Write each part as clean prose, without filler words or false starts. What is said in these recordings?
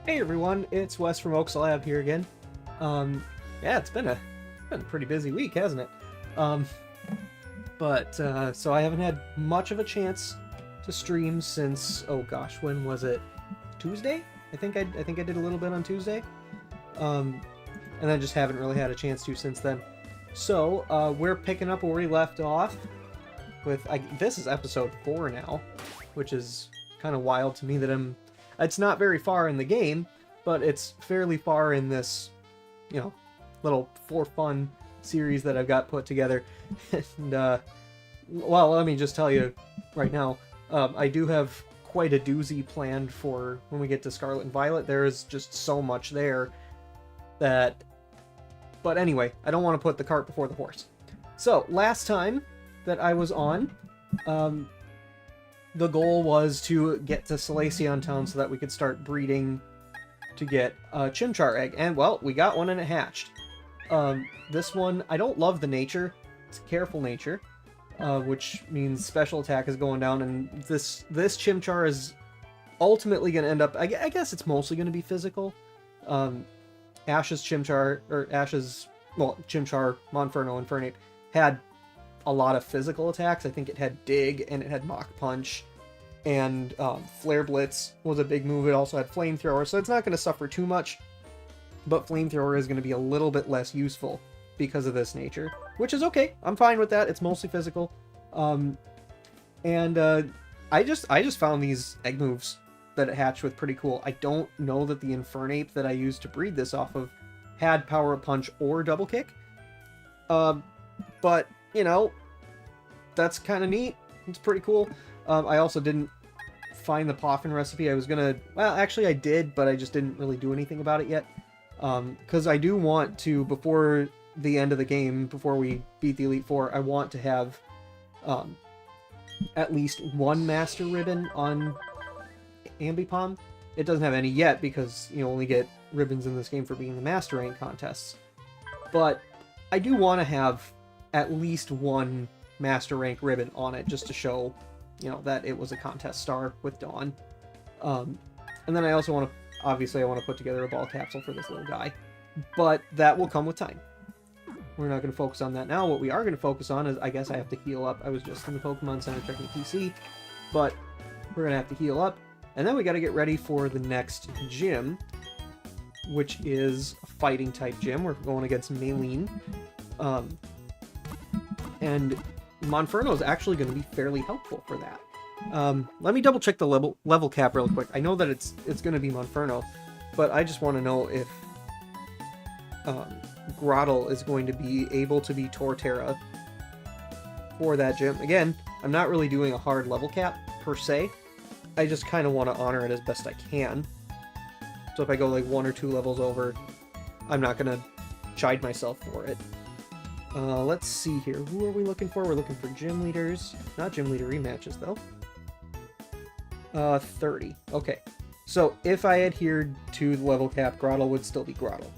Hey everyone, it's Wes from Oaks Lab here again. Yeah, it's been a pretty busy week, hasn't it? Um, so I haven't had much of a chance to stream since, oh gosh, when was it? Tuesday? I think I did a little bit on Tuesday. Um, and I just haven't really had a chance to since then. So we're picking up where we left off with this is episode 4 now, which is kind of wild to me that it's not very far in the game, but it's fairly far in this, little for fun series that I've got put together. And, well, let me just tell you right now, I do have quite a doozy planned for when we get to Scarlet and Violet. There is just so much there that... But anyway, I don't want to put the cart before the horse. So, last time that I was on, the goal was to get to Salacion Town so that we could start breeding to get a Chimchar egg. And, well, we got one and it hatched. This one, I don't love the nature. It's careful nature, which means special attack is going down, and this Chimchar is ultimately going to end up... I guess it's mostly going to be physical. Ash's Chimchar, Chimchar, Monferno, Infernape, had a lot of physical attacks. I think it had Dig, and it had Mach Punch, and Flare Blitz was a big move. It also had Flamethrower, so it's not going to suffer too much, but Flamethrower is going to be a little bit less useful because of this nature, which is okay. I'm fine with that. It's mostly physical. I just found these egg moves that it hatched with pretty cool. I don't know that the Infernape that I used to breed this off of had Power Punch or Double Kick, but that's kind of neat. It's pretty cool. I also didn't find the Poffin recipe. I was gonna... Well, actually I did, but I just didn't really do anything about it yet. Because I do want to, before the end of the game, before we beat the Elite Four, I want to have at least one Master Ribbon on Ambipom. It doesn't have any yet because you only get ribbons in this game for being the Master Rank contests. But I do want to have at least one Master Rank ribbon on it, just to show, that it was a contest star with Dawn. And then I also want to, obviously, I want to put together a ball capsule for this little guy. But that will come with time. We're not going to focus on that now. What we are going to focus on is, I guess I have to heal up. I was just in the Pokemon Center checking PC, but we're going to have to heal up. And then we got to get ready for the next gym, which is a fighting type gym. We're going against Maylene. And Monferno is actually going to be fairly helpful for that. Let me double check the level cap real quick. I know that it's going to be Monferno, but I just want to know if Grottle is going to be able to be Torterra for that gym. Again, I'm not really doing a hard level cap per se. I just kind of want to honor it as best I can. So if I go like 1 or 2 levels over, I'm not going to chide myself for it. Let's see here. Who are we looking for? We're looking for gym leaders. Not gym leader rematches, though. 30. Okay. So if I adhered to the level cap, Grottle would still be Grottle.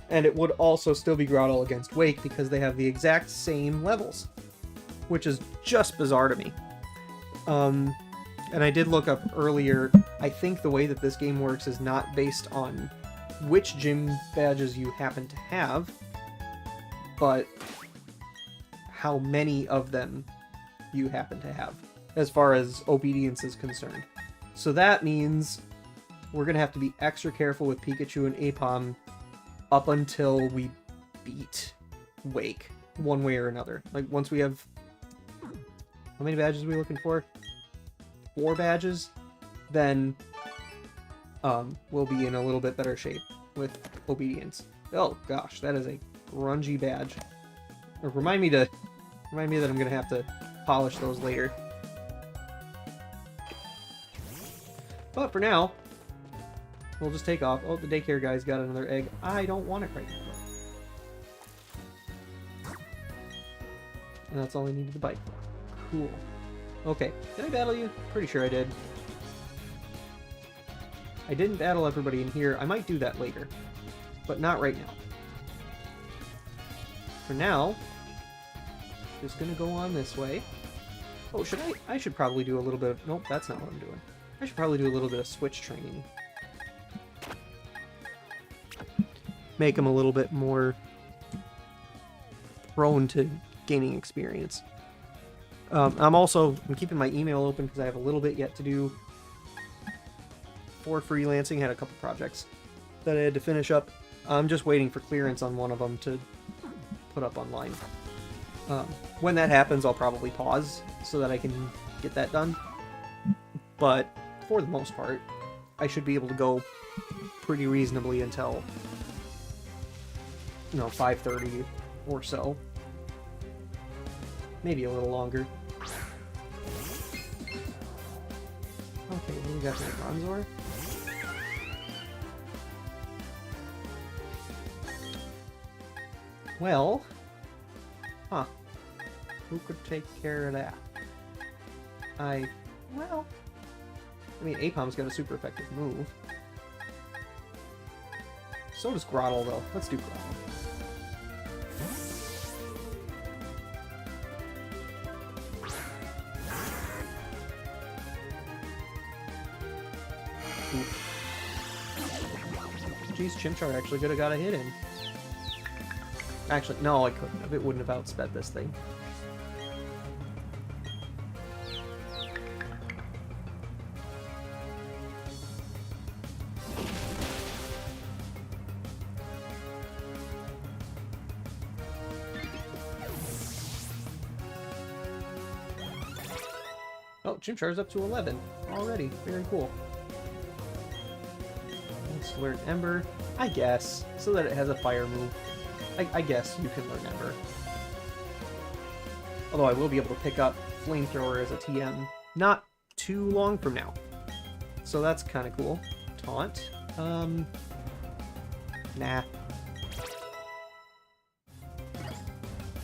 And it would also still be Grottle against Wake because they have the exact same levels, which is just bizarre to me. And I did look up earlier, I think the way that this game works is not based on which gym badges you happen to have, but how many of them you happen to have, as far as obedience is concerned. So that means we're going to have to be extra careful with Pikachu and Aipom up until we beat Wake, one way or another. Like, once we have... How many badges are we looking for? 4 badges? Then we'll be in a little bit better shape with obedience. Oh gosh, that is a grungy badge. Remind me that I'm gonna have to polish those later. But for now, we'll just take off. Oh, the daycare guy's got another egg. I don't want it right now. And that's all I needed to bite. Cool. Okay, did I battle you? Pretty sure I did. I didn't battle everybody in here. I might do that later, but not right now. For now, just gonna go on this way. Oh, should I? I should probably do a little bit of... Nope, that's not what I'm doing. I should probably do a little bit of switch training. Make them a little bit more prone to gaining experience. I'm keeping my email open because I have a little bit yet to do for freelancing. I had a couple projects that I had to finish up. I'm just waiting for clearance on one of them to put up online. When that happens, I'll probably pause so that I can get that done. But for the most part, I should be able to go pretty reasonably until, 5:30 or so. Maybe a little longer. Okay, what do we got there? Bronzor? Well, who could take care of that? I mean, Apom's got a super effective move. So does Grottle, though. Let's do Grottle. Jeez, Chimchar actually could have got a hit in. Actually, no, I couldn't have. It wouldn't have outsped this thing. Oh, Chimchar's up to 11 already. Very cool. Let's learn Ember, I guess, so that it has a fire move. I guess you can learn Ember. Although I will be able to pick up Flamethrower as a TM not too long from now. So that's kind of cool. Taunt? Nah.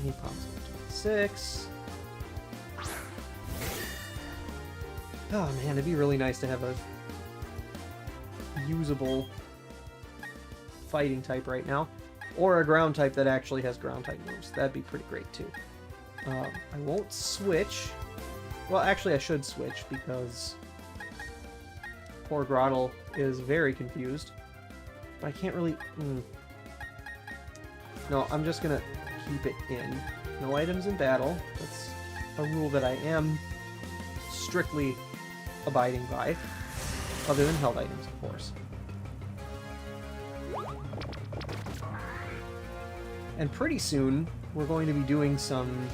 Any problems with 6. Oh man, it'd be really nice to have a usable fighting type right now. Or a ground type that actually has ground type moves. That'd be pretty great too. I won't switch. Well, actually I should switch because poor Grottle is very confused. But I can't really... No, I'm just gonna keep it in. No items in battle. That's a rule that I am strictly abiding by. Other than held items, of course. And pretty soon, we're going to be doing some...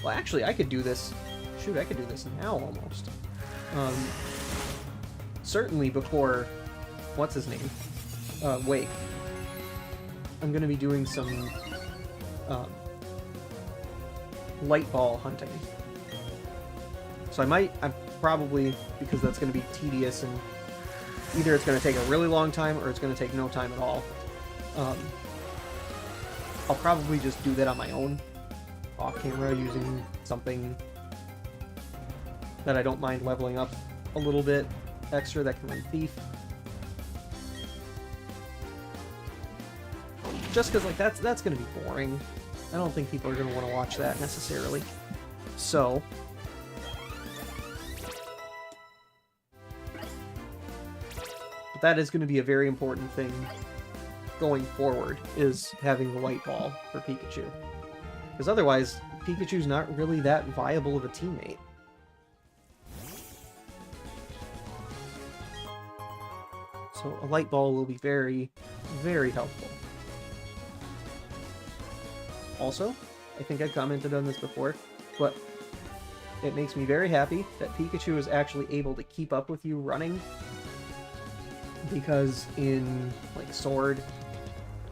Well, actually, I could do this... Shoot, I could do this now, almost. Certainly before... What's his name? Wake. I'm going to be doing some... light ball hunting. So I'm probably... Because that's going to be tedious, and... Either it's going to take a really long time, or it's going to take no time at all. I'll probably just do that on my own, off camera, using something that I don't mind leveling up a little bit extra that can run Thief. Just because, like, that's going to be boring. I don't think people are going to want to watch that necessarily. So... But that is going to be a very important thing going forward, is having the white ball for Pikachu. Because otherwise, Pikachu's not really that viable of a teammate. So a light ball will be very, very helpful. Also, I think I commented on this before, but it makes me very happy that Pikachu is actually able to keep up with you running. Because in, like, Sword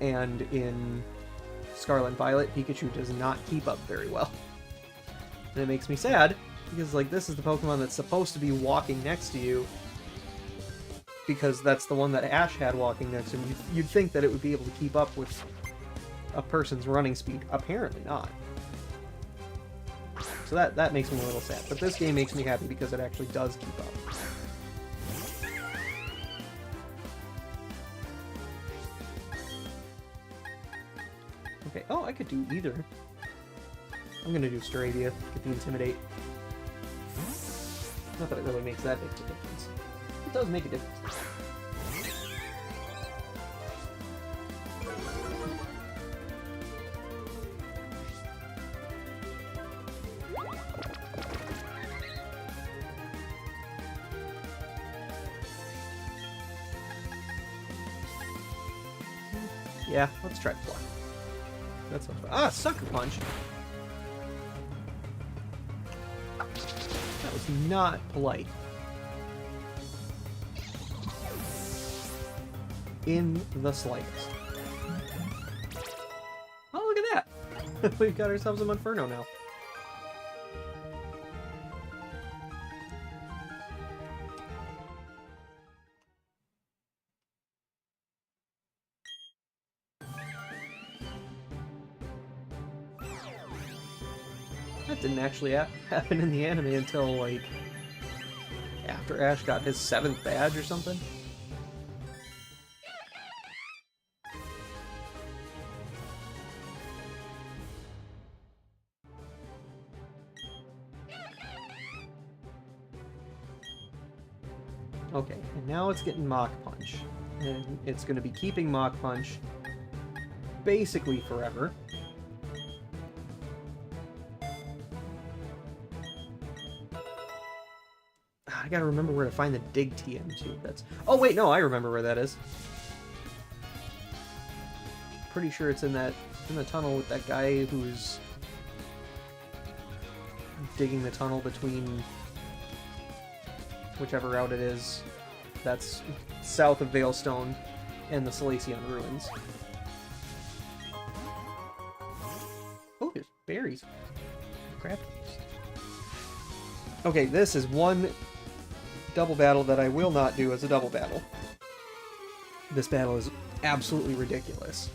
and in Scarlet and Violet, Pikachu does not keep up very well. And it makes me sad, because, like, this is the Pokemon that's supposed to be walking next to you, because that's the one that Ash had walking next to him. You'd think that it would be able to keep up with a person's running speed. Apparently not. So that makes me a little sad. But this game makes me happy because it actually does keep up. Okay, oh, I could do either. I'm gonna do Staravia, get the Intimidate. Not that it really makes that big of a difference. does make a difference. Yeah, let's try Pluck. That's not fun. Ah, Sucker Punch! That was not polite. In the slightest. Oh, look at that! We've got ourselves a Monferno now. That didn't actually happen in the anime until, like, after Ash got his 7th badge or something. Okay, and now it's getting Mach Punch. And it's going to be keeping Mach Punch basically forever. I gotta remember where to find the Dig TM too. That's... Oh wait, no, I remember where that is. Pretty sure it's in the tunnel with that guy who's digging the tunnel between whichever route it is. That's south of Veilstone and the Salacion Ruins. Oh, there's berries. Crap. Okay, this is one double battle that I will not do as a double battle. This battle is absolutely ridiculous.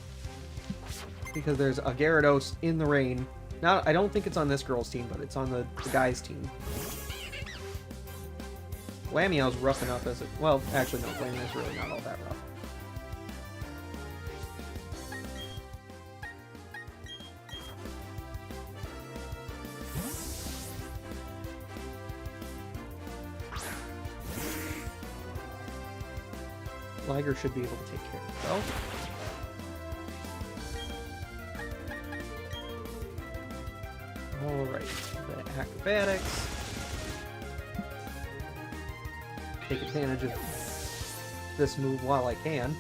Because there's a Gyarados in the rain. Now, I don't think it's on this girl's team, but it's on the guy's team. Lamiao's rough enough as it... Well, actually, no, Lamiao's really not all that rough. Liger should be able to take care of itself. Alright, the acrobatics. Take advantage of this move while I can.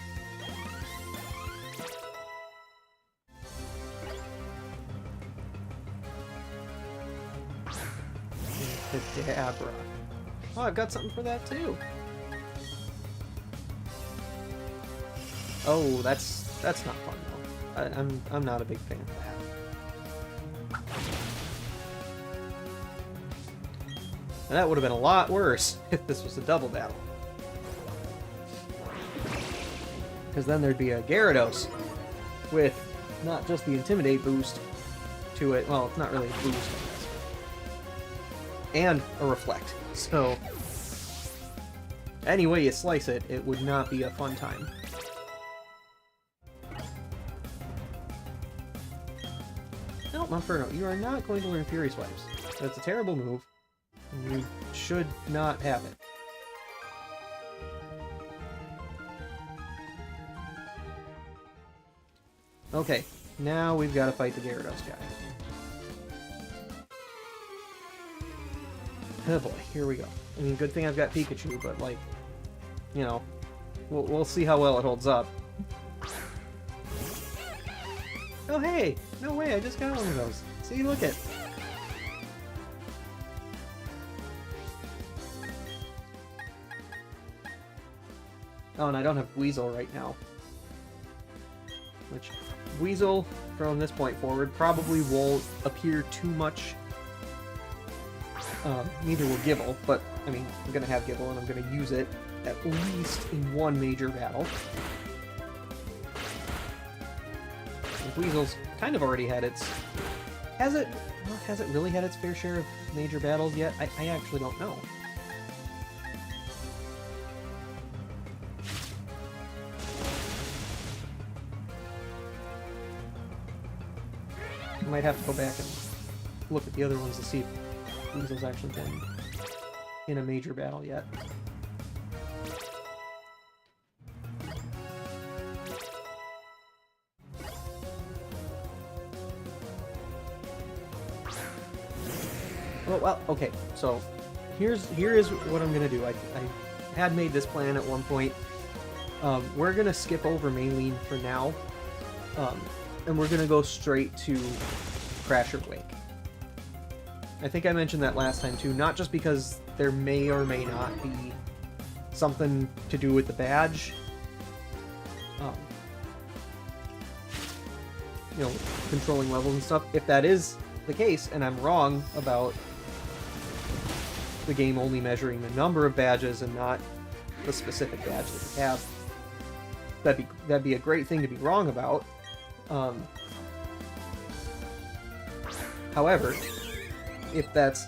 Kadabra. Oh, I've got something for that too. Oh, that's not fun though. I'm not a big fan of that. And that would have been a lot worse if this was a double battle. Because then there'd be a Gyarados with not just the Intimidate boost to it. Well, it's not really a boost, I guess. And a Reflect. So, any way you slice it, it would not be a fun time. No, Monferno, you are not going to learn Fury Swipes. That's a terrible move. And you should not have it. Okay, now we've got to fight the Gyarados guy. Oh boy, here we go. I mean, good thing I've got Pikachu, but like, you know, we'll see how well it holds up. Oh hey! No way, I just got one of those. See, look it. Oh, and I don't have Weasel right now. Which, Weasel, from this point forward, probably won't appear too much. Neither will Gible, but, I mean, I'm gonna have Gible and I'm gonna use it at least in one major battle. And Weasel's kind of already had its... Has it really had its fair share of major battles yet? I actually don't know. I might have to go back and look at the other ones to see if Weasel's actually been in a major battle yet. Well, okay, so here is what I'm gonna do. I had made this plan at one point. We're gonna skip over Maylene for now, and we're gonna go straight to Crasher Wake. I think I mentioned that last time too, not just because there may or may not be something to do with the badge, you know, controlling levels and stuff. If that is the case, and I'm wrong about the game only measuring the number of badges and not the specific badge that you have, that'd be a great thing to be wrong about. However, if that's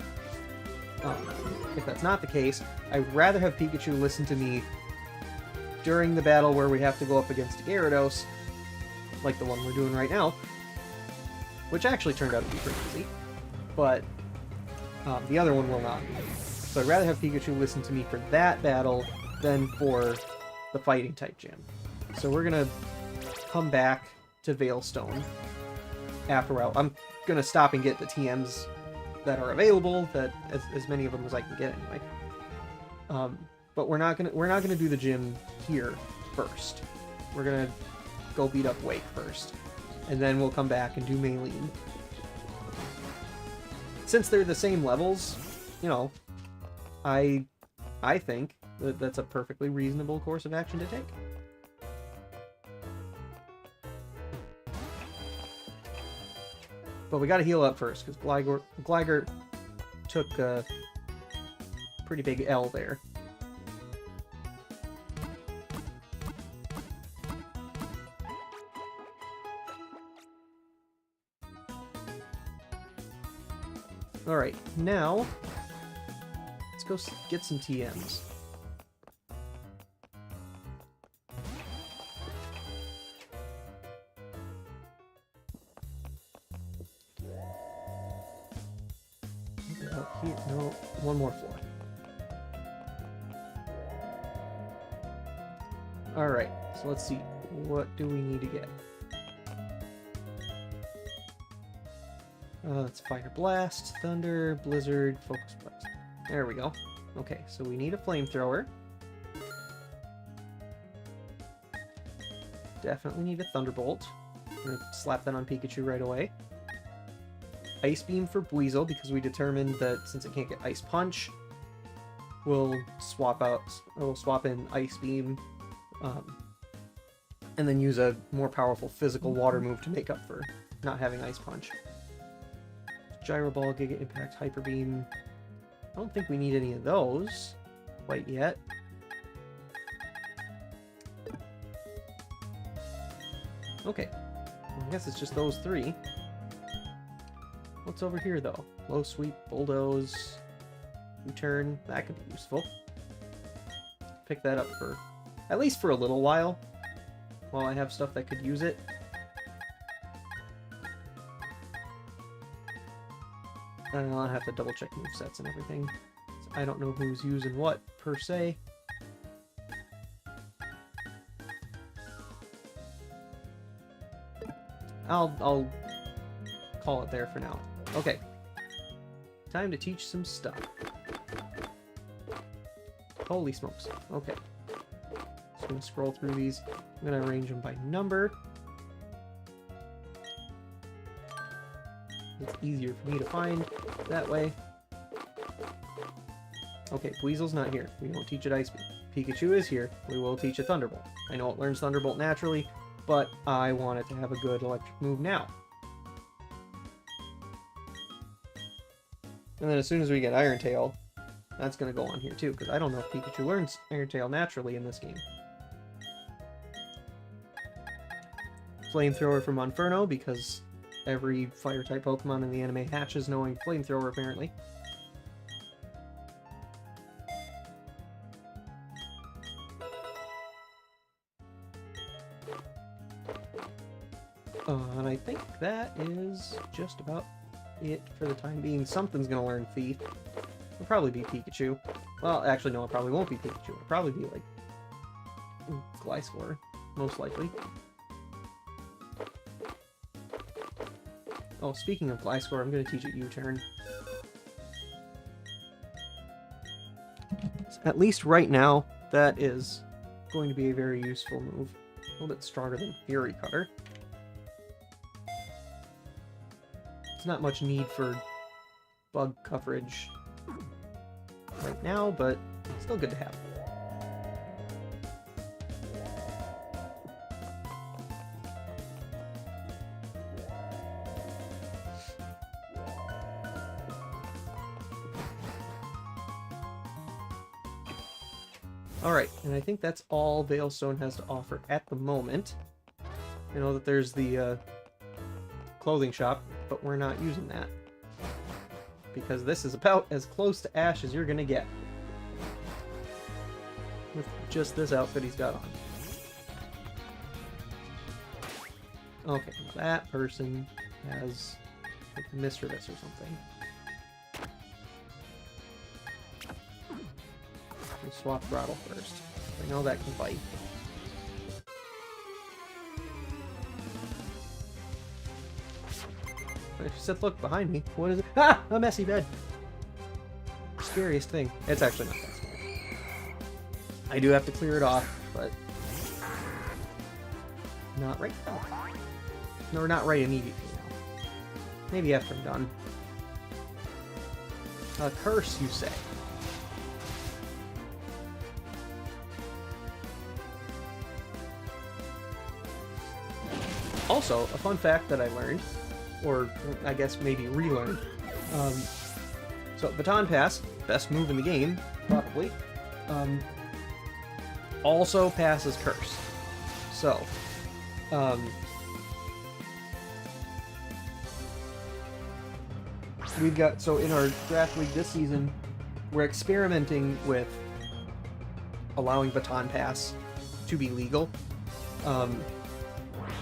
not the case, I'd rather have Pikachu listen to me during the battle where we have to go up against Gyarados, like the one we're doing right now, which actually turned out to be pretty easy, but the other one will not. So I'd rather have Pikachu listen to me for that battle than for the fighting type gym. So we're gonna come back to Veilstone after a while. I'm gonna stop and get the TMs that are available, that as many of them as I can get anyway. But we're not gonna do the gym here first. We're gonna go beat up Wake first, and then we'll come back and do Maylene. Since they're the same levels, you know, I think that that's a perfectly reasonable course of action to take. But we gotta heal up first, because Gligar took a pretty big L there. Alright, now let's go get some TMs. Here, no, one more floor. Alright, so let's see. What do we need to get? That's Fire Blast, Thunder, Blizzard, Focus Blast. There we go. Okay, so we need a Flamethrower. Definitely need a Thunderbolt. I'm gonna slap that on Pikachu right away. Ice Beam for Buizel, because we determined that since it can't get Ice Punch, we'll swap in Ice Beam, and then use a more powerful physical water move to make up for not having Ice Punch. Gyro Ball, Giga Impact, Hyper Beam. I don't think we need any of those quite yet. Okay, I guess it's just those three. What's over here, though? Low Sweep, Bulldoze, U-Turn. That could be useful. Pick that up for, at least for a little while I have stuff that could use it. And I'll have to double check movesets and everything. So I don't know who's using what, per se. I'll call it there for now. Okay. Time to teach some stuff. Holy smokes. Okay. Just gonna scroll through these. I'm gonna arrange them by number. It's easier for me to find that way. Okay, Buizel's not here. We won't teach it Ice Beam. Pikachu is here. We will teach it Thunderbolt. I know it learns Thunderbolt naturally, but I want it to have a good electric move now. And then as soon as we get Iron Tail, that's going to go on here too, because I don't know if Pikachu learns Iron Tail naturally in this game. Flamethrower from Monferno, because every Fire-type Pokemon in the anime hatches knowing Flamethrower, apparently. And I think that is just about it for the time being. Something's gonna learn Thief. It'll probably be Pikachu. Well, actually, no, it probably won't be Pikachu. It'll probably be, like, Gliscor, most likely. Oh, speaking of Gliscor, I'm gonna teach it U-Turn. At least right now, that is going to be a very useful move. A little bit stronger than Fury Cutter. There's not much need for bug coverage right now, but still good to have. Alright, and I think that's all Veilstone has to offer at the moment. I know that there's the clothing shop, but we're not using that. Because this is about as close to Ash as you're going to get. With just this outfit he's got on. Okay, that person has like Mischievous or something. We'll swap Throttle first. I know that can bite. She said, look, behind me. What is it? Ah! A messy bed! Scariest thing. It's actually not that scary. I do have to clear it off, but... not right now. No, not right immediately now. Maybe after I'm done. A curse, you say? Also, a fun fact that I learned, or I guess maybe relearned. So Baton Pass, best move in the game, probably, also passes Curse. So, we've got, so in our draft league this season, we're experimenting with allowing Baton Pass to be legal.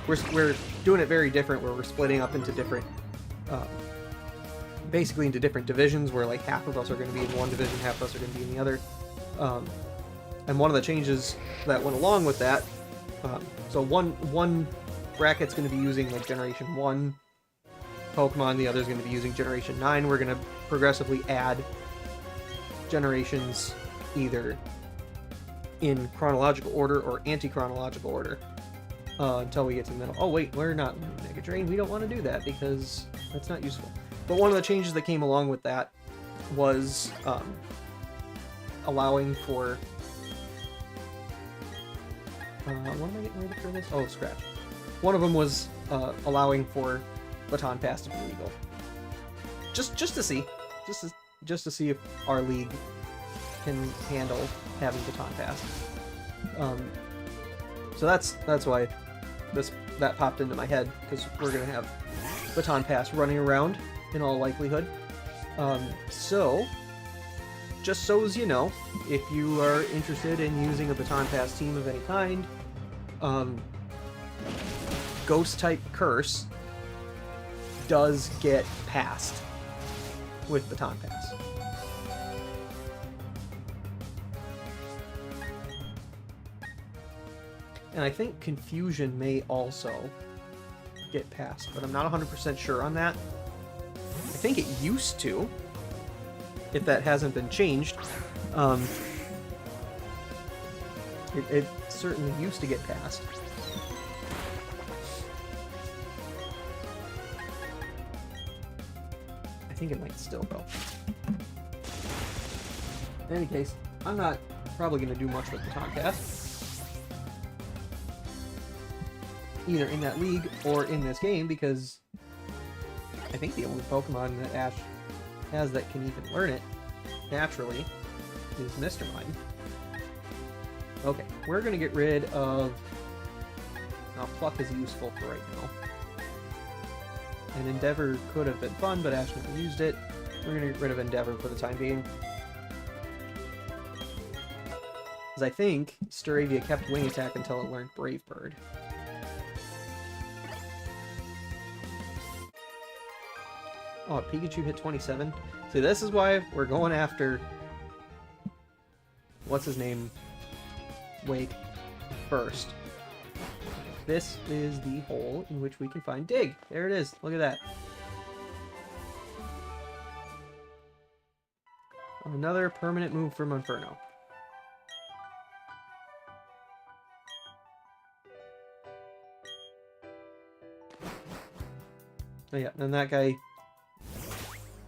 We're doing it very different, where we're splitting up into different, basically into different divisions, where like half of us are going to be in one division, half of us are going to be in the other. And one of the changes that went along with that, so one bracket's going to be using like Generation 1 Pokemon, the other's going to be using Generation 9. We're going to progressively add generations either in chronological order or anti-chronological order. Until we get to the middle. Oh wait, we're not Mega Drain. We don't want to do that because that's not useful. But one of the changes that came along with that was allowing for... what am I getting ready for this? Oh, Scratch. One of them was allowing for Baton Pass to be legal. Just to see. Just to see if our league can handle having Baton Pass. So that's why that popped into my head, because we're going to have Baton Pass running around in all likelihood. So, just so as you know, if you are interested in using a Baton Pass team of any kind, Ghost-type Curse does get passed with Baton Pass. And I think Confusion may also get passed, but I'm not 100% sure on that. I think it used to, if that hasn't been changed. It certainly used to get passed. I think it might still, though. In any case, I'm not probably going to do much with Baton Pass. Either in that league or in this game, because I think the only Pokemon that Ash has that can even learn it naturally is Mr. Mime. Okay, we're going to get rid of... Now, Pluck is useful for right now. And Endeavor could have been fun, but Ash never used it. We're going to get rid of Endeavor for the time being. Because I think Staravia kept Wing Attack until it learned Brave Bird. Oh, Pikachu hit 27. See, this is why we're going after... What's his name? Wake first. This is the hole in which we can find Dig. There it is. Look at that. Another permanent move from Inferno. Oh yeah, and that guy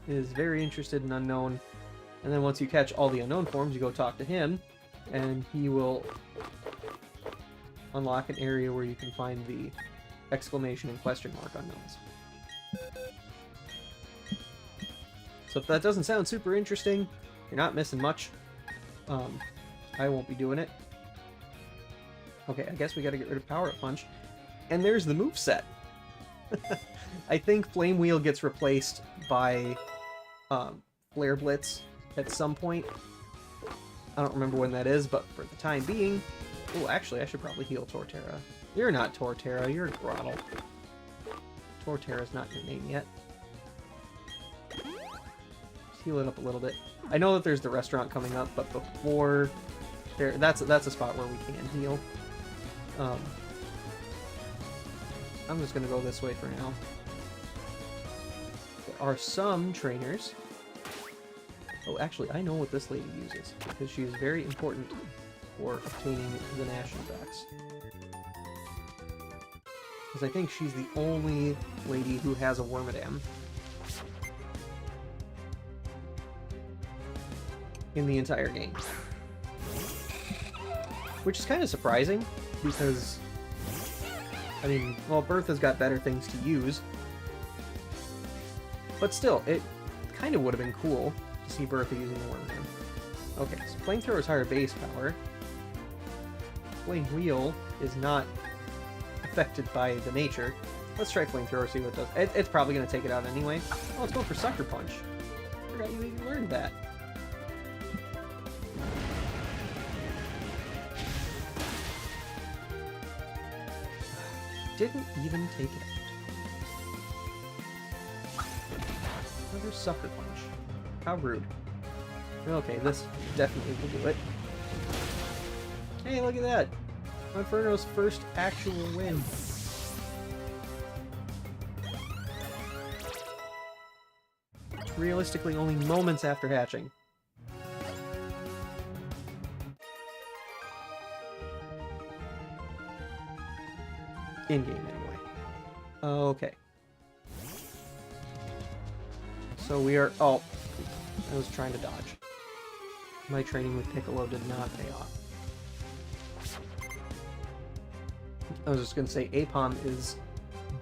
is very interested in unknown. And then once you catch all the unknown forms, you go talk to him, and he will unlock an area where you can find the exclamation and question mark unknowns. So if that doesn't sound super interesting, you're not missing much. I won't be doing it. Okay, I guess we gotta get rid of Power Up Punch. And there's the moveset. I think Flame Wheel gets replaced by Flare Blitz at some point. I don't remember when that is, but for the time being... Oh, actually, I should probably heal Torterra. You're not Torterra, you're Grottle. Torterra's not your name yet. Just heal it up a little bit. I know that there's the restaurant coming up, but before... that's a spot where we can heal. I'm just going to go this way for now. There are some trainers. Oh, actually, I know what this lady uses, because she is very important for obtaining the National Dex. Because I think she's the only lady who has a Wormadam in the entire game. Which is kind of surprising, because, I mean, well, Bertha's got better things to use. But still, it kind of would have been cool to see Bertha using the Wormadam. Okay, so Flamethrower is higher base power. Flame Wheel is not affected by the nature. Let's try Flamethrower, see what it does. It's probably going to take it out anyway. Oh, let's go for Sucker Punch. I forgot you even learned that. Didn't even take it out. Another Sucker Punch. How rude. Okay, this definitely will do it. Hey, look at that! Inferno's first actual win. It's realistically only moments after hatching. In-game, anyway. Okay. So we are... Oh, I was trying to dodge. My training with Piccolo did not pay off. I was just going to say, Apom is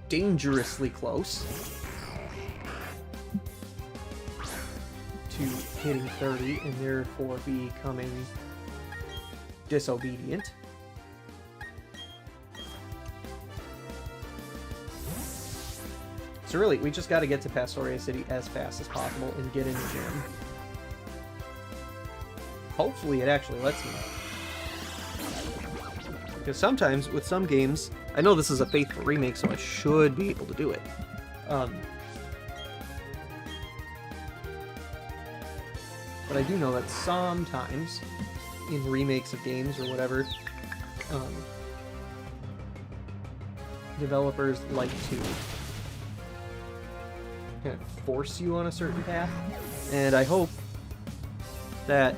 dangerously close to hitting 30 and therefore becoming disobedient. So really, we just got to get to Pastoria City as fast as possible and get in the gym. Hopefully it actually lets me. Because sometimes, with some games, I know this is a faithful remake, so I should be able to do it. But I do know that sometimes, in remakes of games or whatever, developers like to kind of force you on a certain path, and I hope that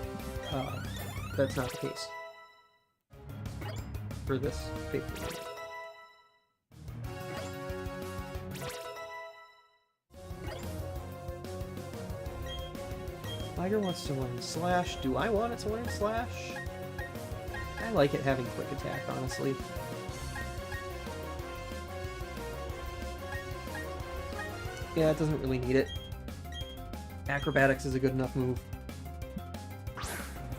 that's not the case for this faithful remake. Tiger wants to learn Slash. Do I want it to learn Slash? I like it having quick attack, honestly. Yeah, it doesn't really need it. Acrobatics is a good enough move.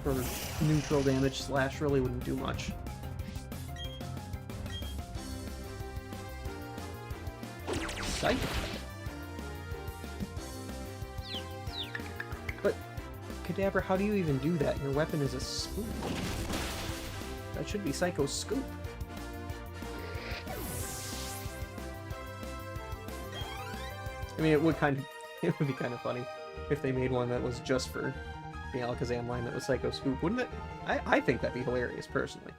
For neutral damage, Slash really wouldn't do much. Psycho. But, Kadabra, how do you even do that? Your weapon is a scoop. That should be Psycho Scoop. I mean, it would be kind of funny if they made one that was just for the Alakazam line that was Psycho Scoop, wouldn't it? I think that'd be hilarious, personally.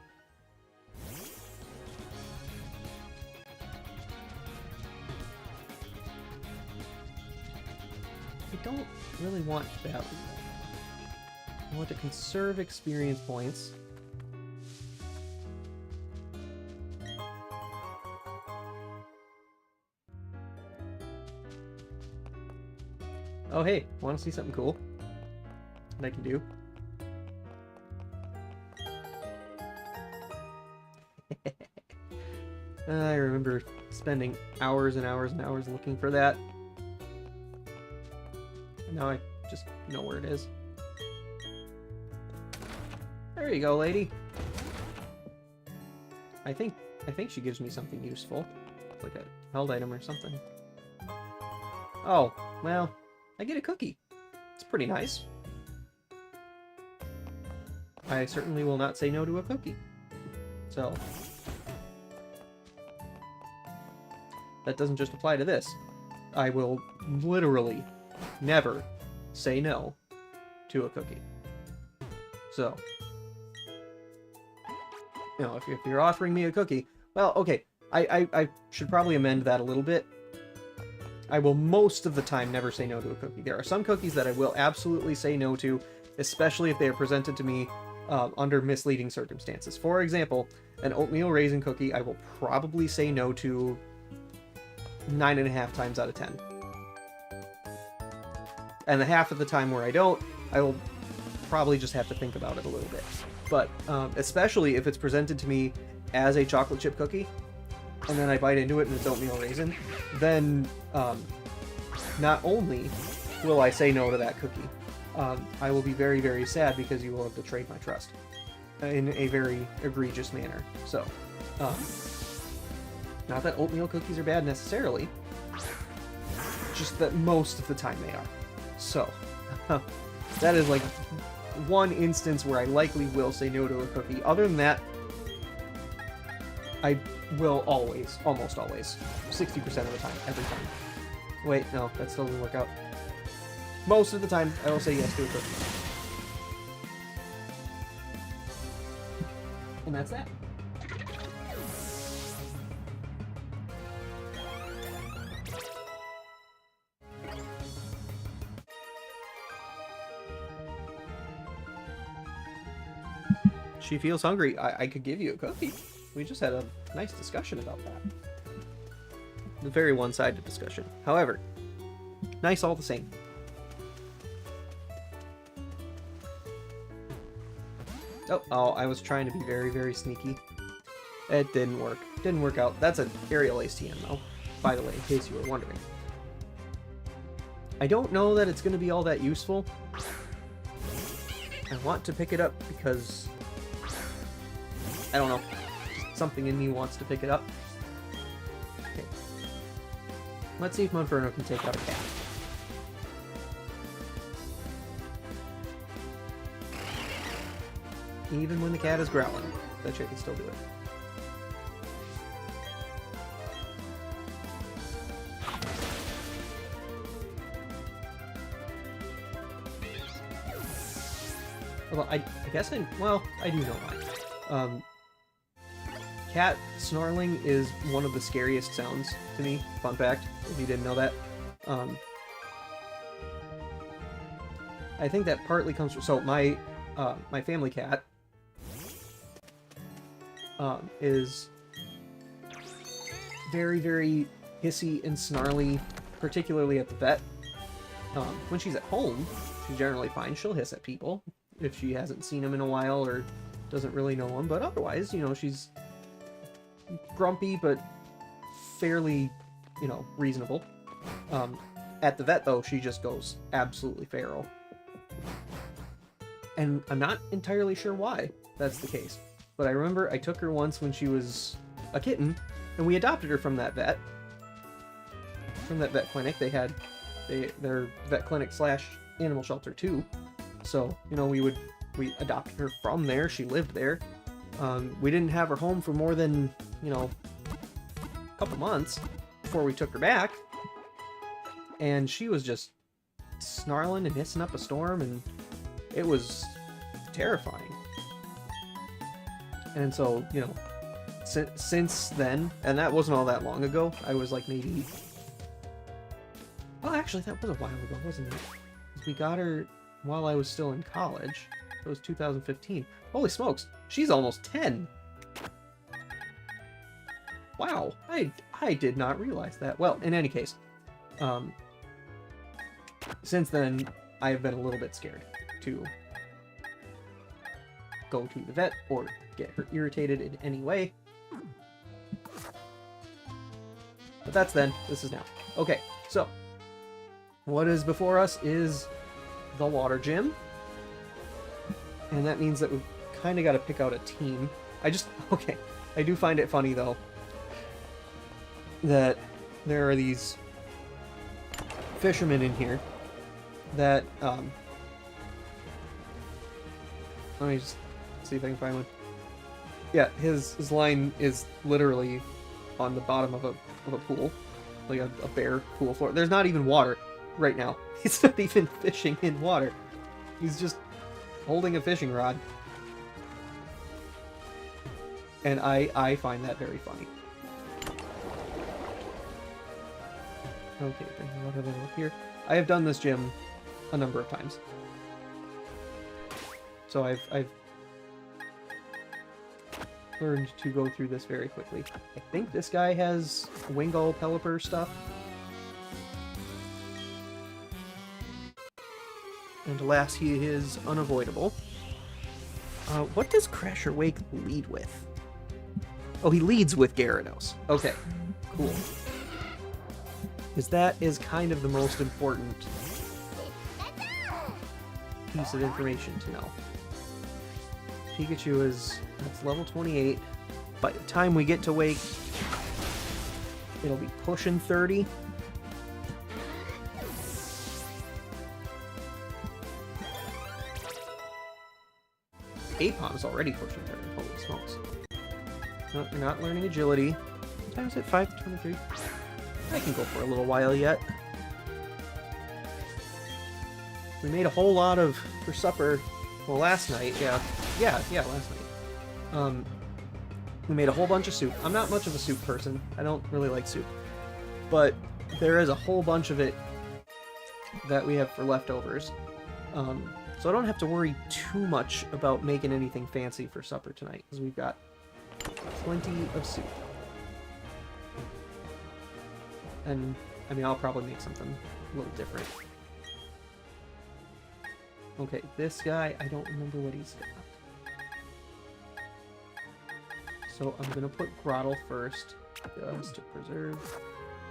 I don't really want value. I want to conserve experience points. Oh, hey, want to see something cool that I can do? I remember spending hours and hours and hours looking for that. And now I just know where it is. There you go, lady. I think she gives me something useful. It's like a held item or something. Oh, well, I get a cookie. It's pretty nice. I certainly will not say no to a cookie. So, that doesn't just apply to this. I will literally never say no to a cookie. So, you know, if you're offering me a cookie, well, okay, I should probably amend that a little bit. I will most of the time never say no to a cookie. There are some cookies that I will absolutely say no to, especially if they are presented to me under misleading circumstances. For example, an oatmeal raisin cookie I will probably say no to 9.5 times out of 10. And the half of the time where I don't, I will probably just have to think about it a little bit. But especially if it's presented to me as a chocolate chip cookie, and then I bite into it and it's oatmeal raisin, then not only will I say no to that cookie, I will be very, very sad because you will have betrayed my trust in a very egregious manner. So, not that oatmeal cookies are bad necessarily, just that most of the time they are. So, that is like one instance where I likely will say no to a cookie. Other than that, I will always, almost always, 60% of the time, every time. Wait, no, that still doesn't work out. Most of the time, I will say yes to a cookie. And that's that. She feels hungry. I could give you a cookie. We just had a nice discussion about that. A very one-sided discussion. However, nice all the same. Oh, I was trying to be very, very sneaky. It didn't work. Didn't work out. That's an aerial ACM, though, by the way, in case you were wondering. I don't know that it's going to be all that useful. I want to pick it up because, I don't know, something in me wants to pick it up. Okay. Let's see if Monferno can take out a cat. Even when the cat is growling, that shit can still do it. Well, I guess I do know why. Cat snarling is one of the scariest sounds to me. Fun fact, if you didn't know that. I think that partly comes from... So, my family cat is very, very hissy and snarly, particularly at the vet. When she's at home, she's generally fine. She'll hiss at people if she hasn't seen them in a while or doesn't really know them. But otherwise, you know, she's grumpy but fairly, you know, reasonable. At the vet, though, she just goes absolutely feral. And I'm not entirely sure why that's the case. But I remember I took her once when she was a kitten, and we adopted her from that vet. From that vet clinic. They had their vet clinic / animal shelter too. So, you know, we adopted her from there. She lived there. We didn't have her home for more than, you know, a couple months before we took her back. And she was just snarling and hissing up a storm, and it was terrifying. And so, you know, since then, and that wasn't all that long ago, I was like maybe... Well, actually, that was a while ago, wasn't it? We got her while I was still in college. It was 2015. Holy smokes, she's almost 10! Wow, I did not realize that. Well, in any case, since then, I have been a little bit scared to go to the vet or get her irritated in any way. But that's then. This is now. Okay, so what is before us is the water gym. And that means that we've kind of got to pick out a team. Okay, I do find it funny, though, that there are these fishermen in here that, let me just see if I can find one. Yeah, his line is literally on the bottom of a pool, like a bare pool floor. There's not even water right now. He's not even fishing in water. He's just holding a fishing rod. And I find that very funny. Okay, bring the water level up here. I have done this gym a number of times. So I've learned to go through this very quickly. I think this guy has Wingull Pelipper stuff. And alas, he is unavoidable. What does Crasher Wake lead with? Oh, he leads with Gyarados. Okay, cool. Because that is kind of the most important piece of information to know. Pikachu that's level 28. By the time we get to Wake, it'll be pushing 30. Apom's already pushing 30. Holy smokes. No, you're not learning agility. What time is it? 5 to 23? I can go for a little while yet. We made a whole lot for supper. Well, last night, yeah, last night. We made a whole bunch of soup. I'm not much of a soup person. I don't really like soup. But there is a whole bunch of it that we have for leftovers. So I don't have to worry too much about making anything fancy for supper tonight, because we've got plenty of soup. And, I mean, I'll probably make something a little different. Okay, this guy, I don't remember what he's got. So I'm gonna put Grottle first, just to preserve.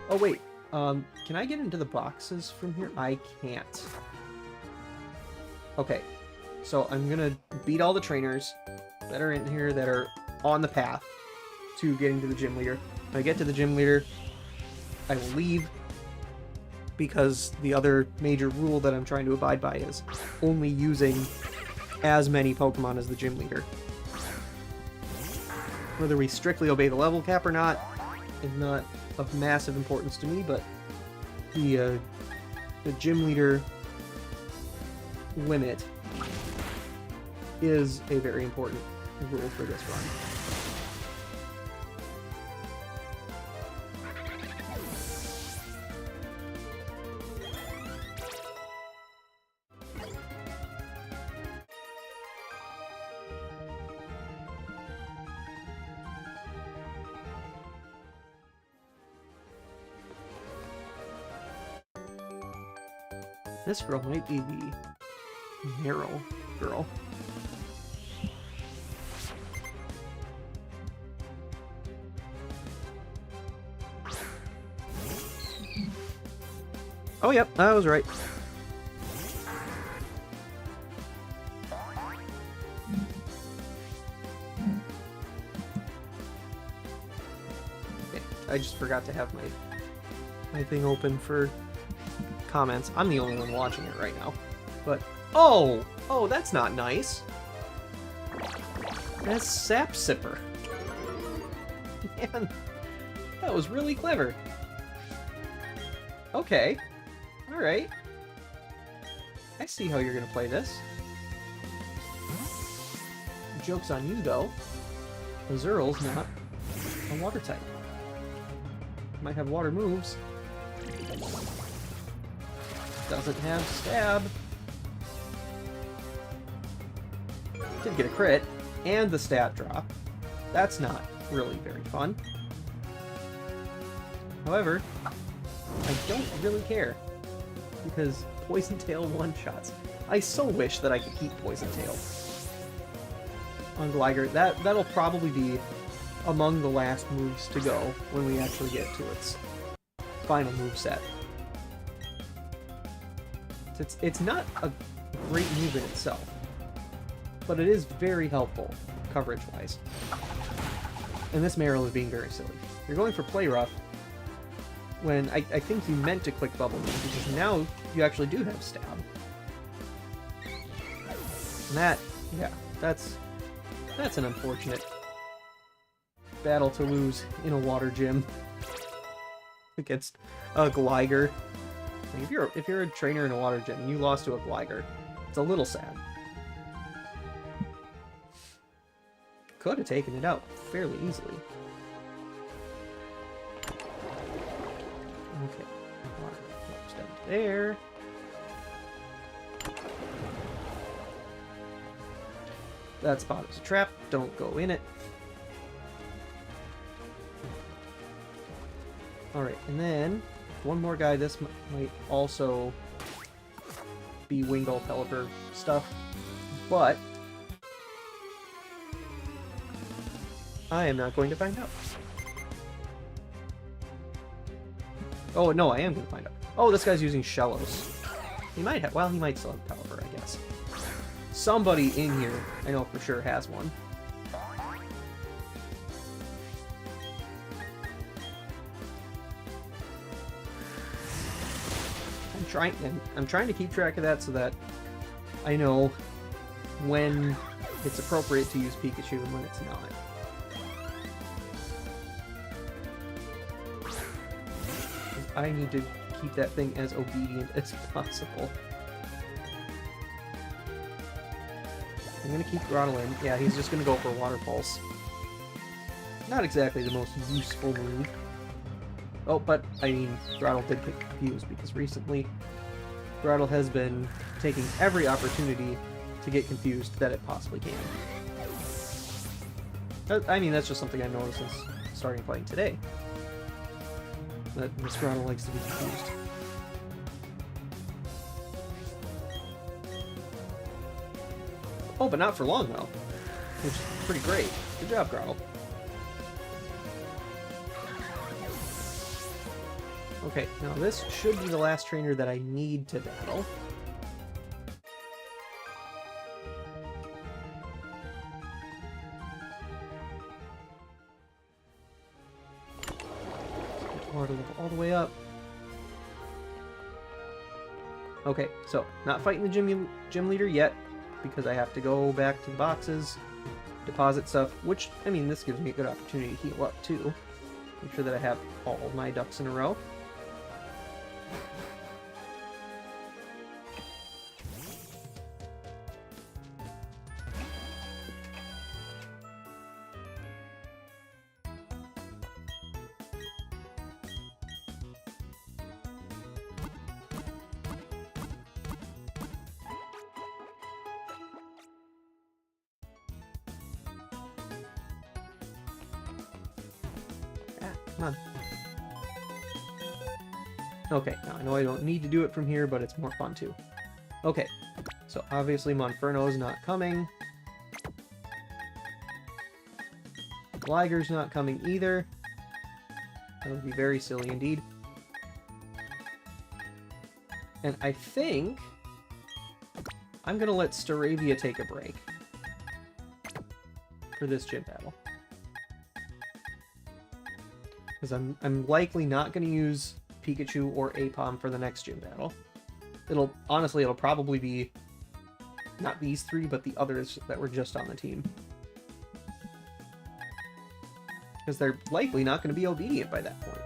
Oh wait, can I get into the boxes from here? I can't. Okay, so I'm gonna beat all the trainers that are in here that are on the path to getting to the gym leader. When I get to the gym leader, I will leave, because the other major rule that I'm trying to abide by is only using as many Pokemon as the gym leader. Whether we strictly obey the level cap or not is not of massive importance to me, but the gym leader limit is a very important rule for this run. This girl might be the narrow girl. Oh, yep, I was right. Okay, I just forgot to have my thing open for comments. I'm the only one watching it right now. But, oh, that's not nice. That's Sap Sipper. Man, that was really clever. Okay. Alright. I see how you're gonna play this. Joke's on you, though. Azural's not a water type. Might have water moves. Doesn't have stab. Did get a crit, and the stat drop. That's not really very fun. However, I don't really care, because Poison Tail one-shots. I so wish that I could keep Poison Tail on Gligar. That'll probably be among the last moves to go when we actually get to its final moveset. It's not a great move in itself, but it is very helpful coverage-wise. And this Marill is being very silly. You're going for Play Rough when I think you meant to click Bubble Beam, because now you actually do have Stab. And that, yeah, that's an unfortunate battle to lose in a water gym against a Gligar. Like if you're a trainer in a water gym and you lost to a Gligar, it's a little sad. Could have taken it out fairly easily. Okay, water goes down to there. That spot is a trap. Don't go in it. Alright, and then one more guy. This might also be Wingull Pelipper stuff, but I am not going to find out. Oh, no, I am going to find out. Oh, this guy's using Shellos. He might have, well, he might still have Pelipper, I guess. Somebody in here, I know for sure, has one. I'm trying to keep track of that so that I know when it's appropriate to use Pikachu and when it's not. I need to keep that thing as obedient as possible. I'm gonna keep Grottle in. Yeah, he's just gonna go for Water Pulse. Not exactly the most useful move. Oh, but, I mean, Grottle did get confused because recently Grottle has been taking every opportunity to get confused that it possibly can. I mean, that's just something I noticed since starting playing today. That Miss Grottle likes to be confused. Oh, but not for long, though. Which is pretty great. Good job, Grottle. Okay, now this should be the last trainer that I need to battle. Water level all the way up. Okay, so not fighting the gym leader yet, because I have to go back to the boxes, deposit stuff, which, I mean, this gives me a good opportunity to heal up too. Make sure that I have all of my ducks in a row. Come on. Okay, now I know I don't need to do it from here, but it's more fun too. Okay, so obviously Monferno's not coming. Gligar's not coming either. That would be very silly indeed. And I think I'm gonna let Staravia take a break for this gym battle. Because I'm likely not going to use Pikachu or Aipom for the next gym battle. Honestly, it'll probably be not these three, but the others that were just on the team. Because they're likely not going to be obedient by that point.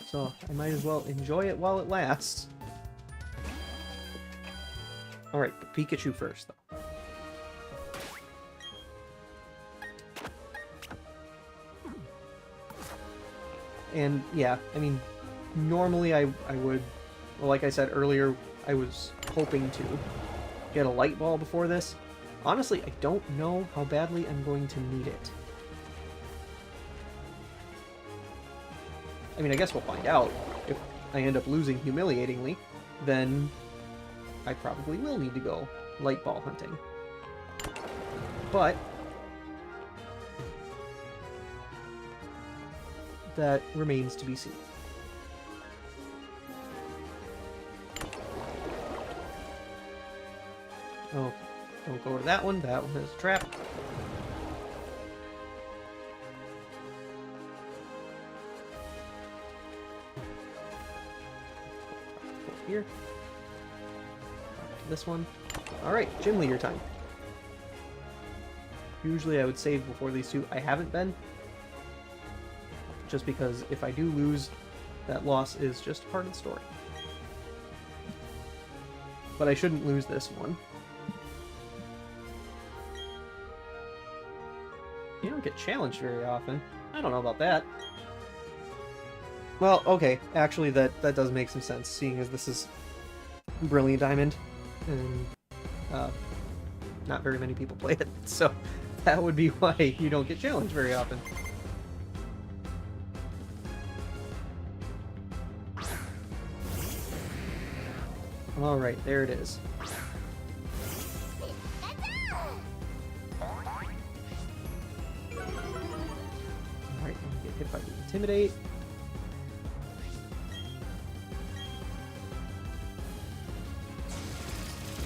So I might as well enjoy it while it lasts. Alright, but Pikachu first, though. And yeah, I mean, normally I would, well, like I said earlier, I was hoping to get a Light Ball before this. Honestly, I don't know how badly I'm going to need it. I mean, I guess we'll find out. If I end up losing humiliatingly, then I probably will need to go light ball hunting. But that remains to be seen. Oh, don't go to that one. That one is a trap. Here. This one. Alright, gym leader time. Usually I would save before these two. I haven't been. Just because if I do lose, that loss is just part of the story. But I shouldn't lose this one. You don't get challenged very often. I don't know about that. Well, okay, actually that does make some sense, seeing as this is Brilliant Diamond, and not very many people play it, so that would be why you don't get challenged very often. Alright, there it is. Alright, get hit by the Intimidate.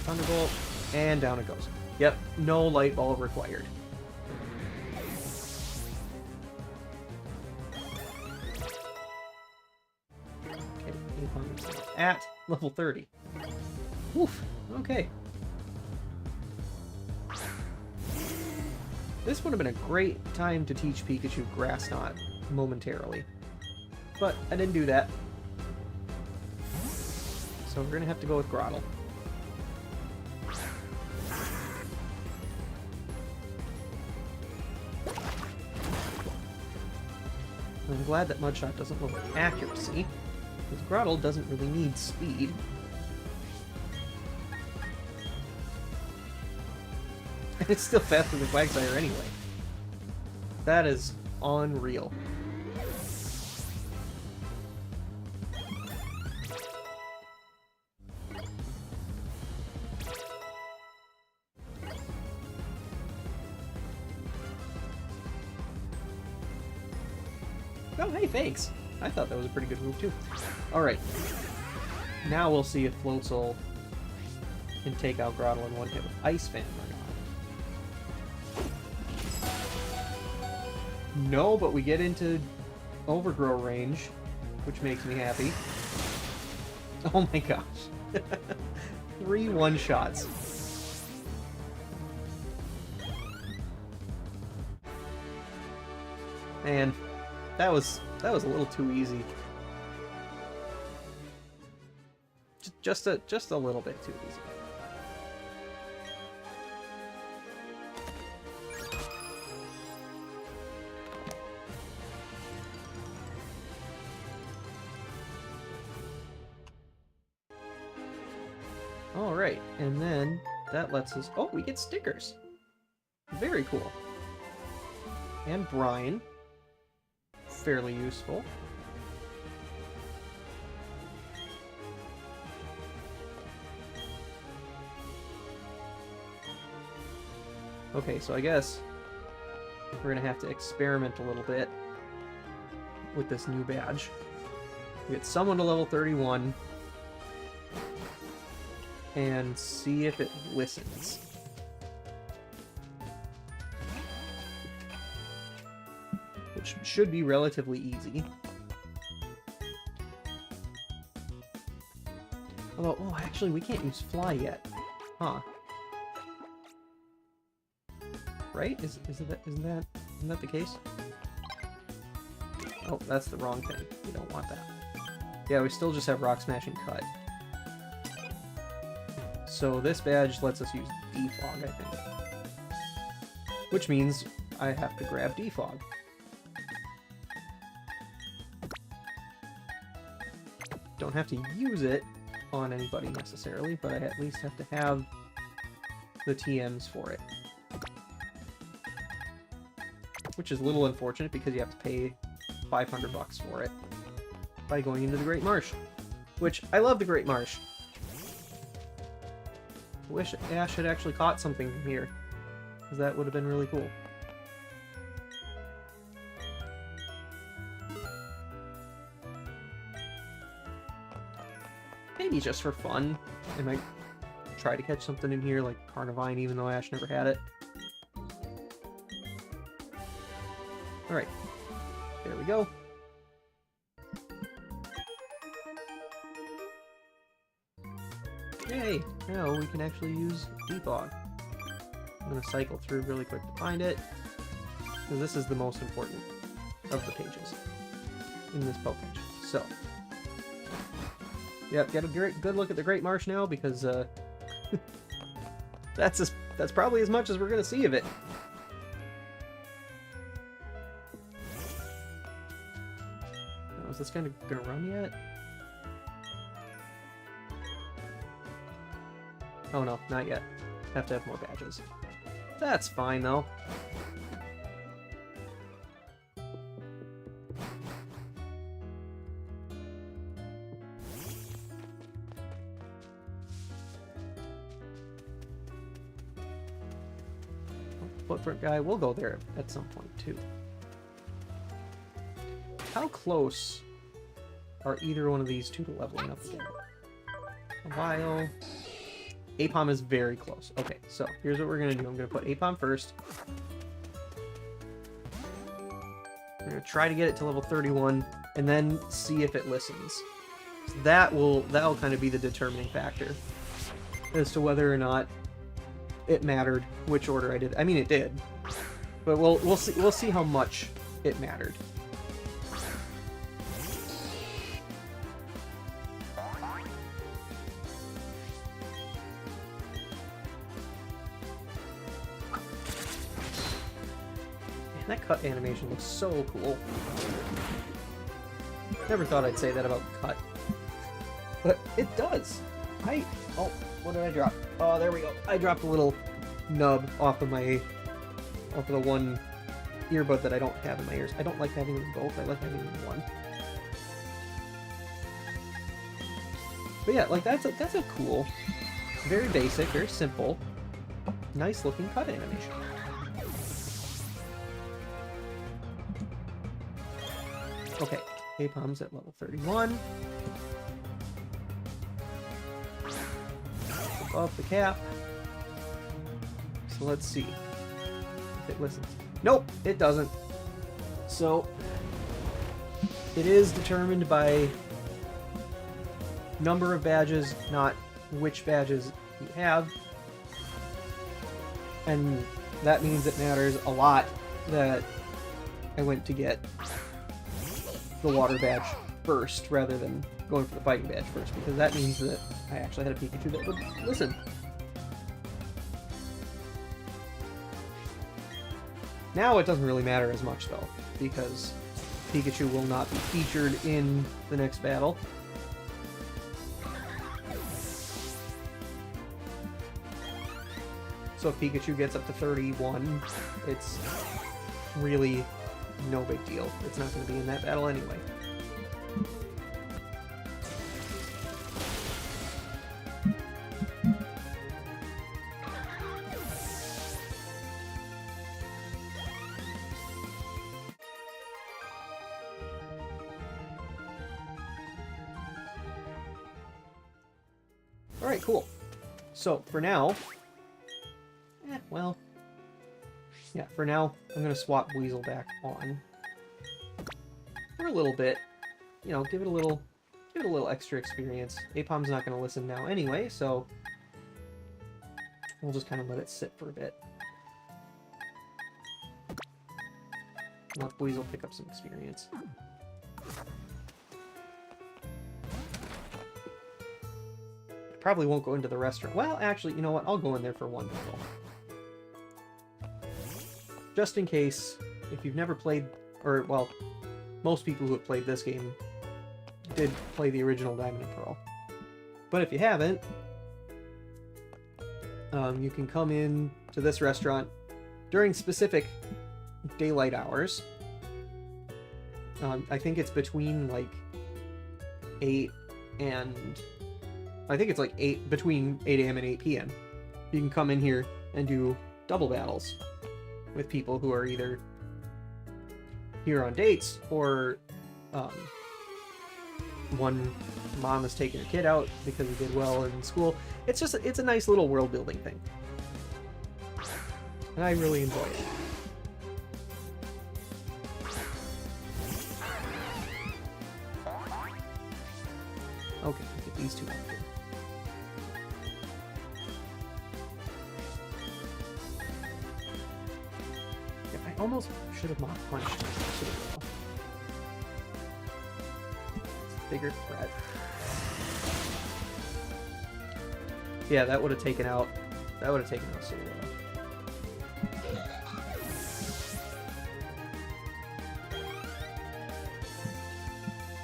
Thunderbolt, and down it goes. Yep, no light ball required. Okay, at level 30. Oof, okay. This would have been a great time to teach Pikachu Grass Knot momentarily. But I didn't do that. So we're gonna have to go with Grottle. I'm glad that Mudshot doesn't lower accuracy, because Grottle doesn't really need speed. And it's still faster than Quagsire anyway. That is unreal. Oh, hey, thanks. I thought that was a pretty good move, too. Alright. Now we'll see if Floatzel can take out Grottle in one hit with Ice Fan or not. No, but we get into Overgrow range, which makes me happy. Oh my gosh. 3 one-shots. And that was a little too easy. Just a little bit too easy. All right, and then that lets us. Oh, we get stickers. Very cool. And Brian. Fairly useful. Okay, so I guess we're gonna have to experiment a little bit with this new badge. We get someone to level 31 and see if it listens. Which should be relatively easy. Although, oh, actually, we can't use Fly yet. Huh. Right? Isn't that the case? Oh, that's the wrong thing. We don't want that. Yeah, we still just have Rock Smash and Cut. So this badge lets us use Defog, I think. Which means I have to grab Defog. Don't have to use it on anybody necessarily, but I at least have to have the TMs for it. Which is a little unfortunate because you have to pay $500 for it. by going into the Great Marsh. Which, I love the Great Marsh. I wish Ash had actually caught something from here, because that would have been really cool. Maybe just for fun, I might try to catch something in here, like Carnivine, even though Ash never had it. Alright, there we go. Yay! Now we can actually use Defog. I'm going to cycle through really quick to find it, because this is the most important of the pages in this page. So, yep, get a good look at the Great Marsh now, because that's probably as much as we're going to see of it. Oh, is this going to run yet? Oh no, not yet. Have to have more badges. That's fine though. Footprint guy, we'll go there at some point too. How close are either one of these two to leveling up again? A while. Apom is very close. Okay, so here's what we're going to do. I'm going to put Apom first. We're going to try to get it to level 31, and then see if it listens. So that'll kind of be the determining factor as to whether or not it mattered which order I did. I mean, it did, but we'll see how much it mattered. That cut animation looks so cool. Never thought I'd say that about cut. But it does. Oh, what did I drop? Oh, there we go. I dropped a little nub off of the one earbud that I don't have in my ears. I don't like having them both. I like having them in one. But yeah, like that's a cool, very basic, very simple, nice looking cut animation. Okay, Apom's at level 31. Above the cap. So let's see if it listens. Nope, it doesn't. So it is determined by number of badges, not which badges you have. And that means it matters a lot that I went to get the water badge first rather than going for the fighting badge first, because that means that I actually had a Pikachu that would listen. Now it doesn't really matter as much though, because Pikachu will not be featured in the next battle. So if Pikachu gets up to 31, it's really no big deal. It's not going to be in that battle anyway. Alright, cool. So, for now... well... yeah, for now, I'm going to swap Weasel back on. For a little bit. You know, give it a little extra experience. Apom's not going to listen now anyway, so... we'll just kind of let it sit for a bit. Let Weasel pick up some experience. Probably won't go into the restaurant. Well, actually, you know what? I'll go in there for one battle. Just in case, if you've never played, or, well, most people who have played this game did play the original Diamond and Pearl. But if you haven't, you can come in to this restaurant during specific daylight hours. I think it's between, like, 8 and I think it's like 8 between 8 a.m. and 8 p.m. You can come in here and do double battles with people who are either here on dates or one mom is taking her kid out because he did well in school. It's a nice little world building thing. And I really enjoy it. Okay, get these two out here. Yeah, I almost should have not punched to the wall. Bigger threat. Yeah, that would have taken out. That would have taken out Sulu.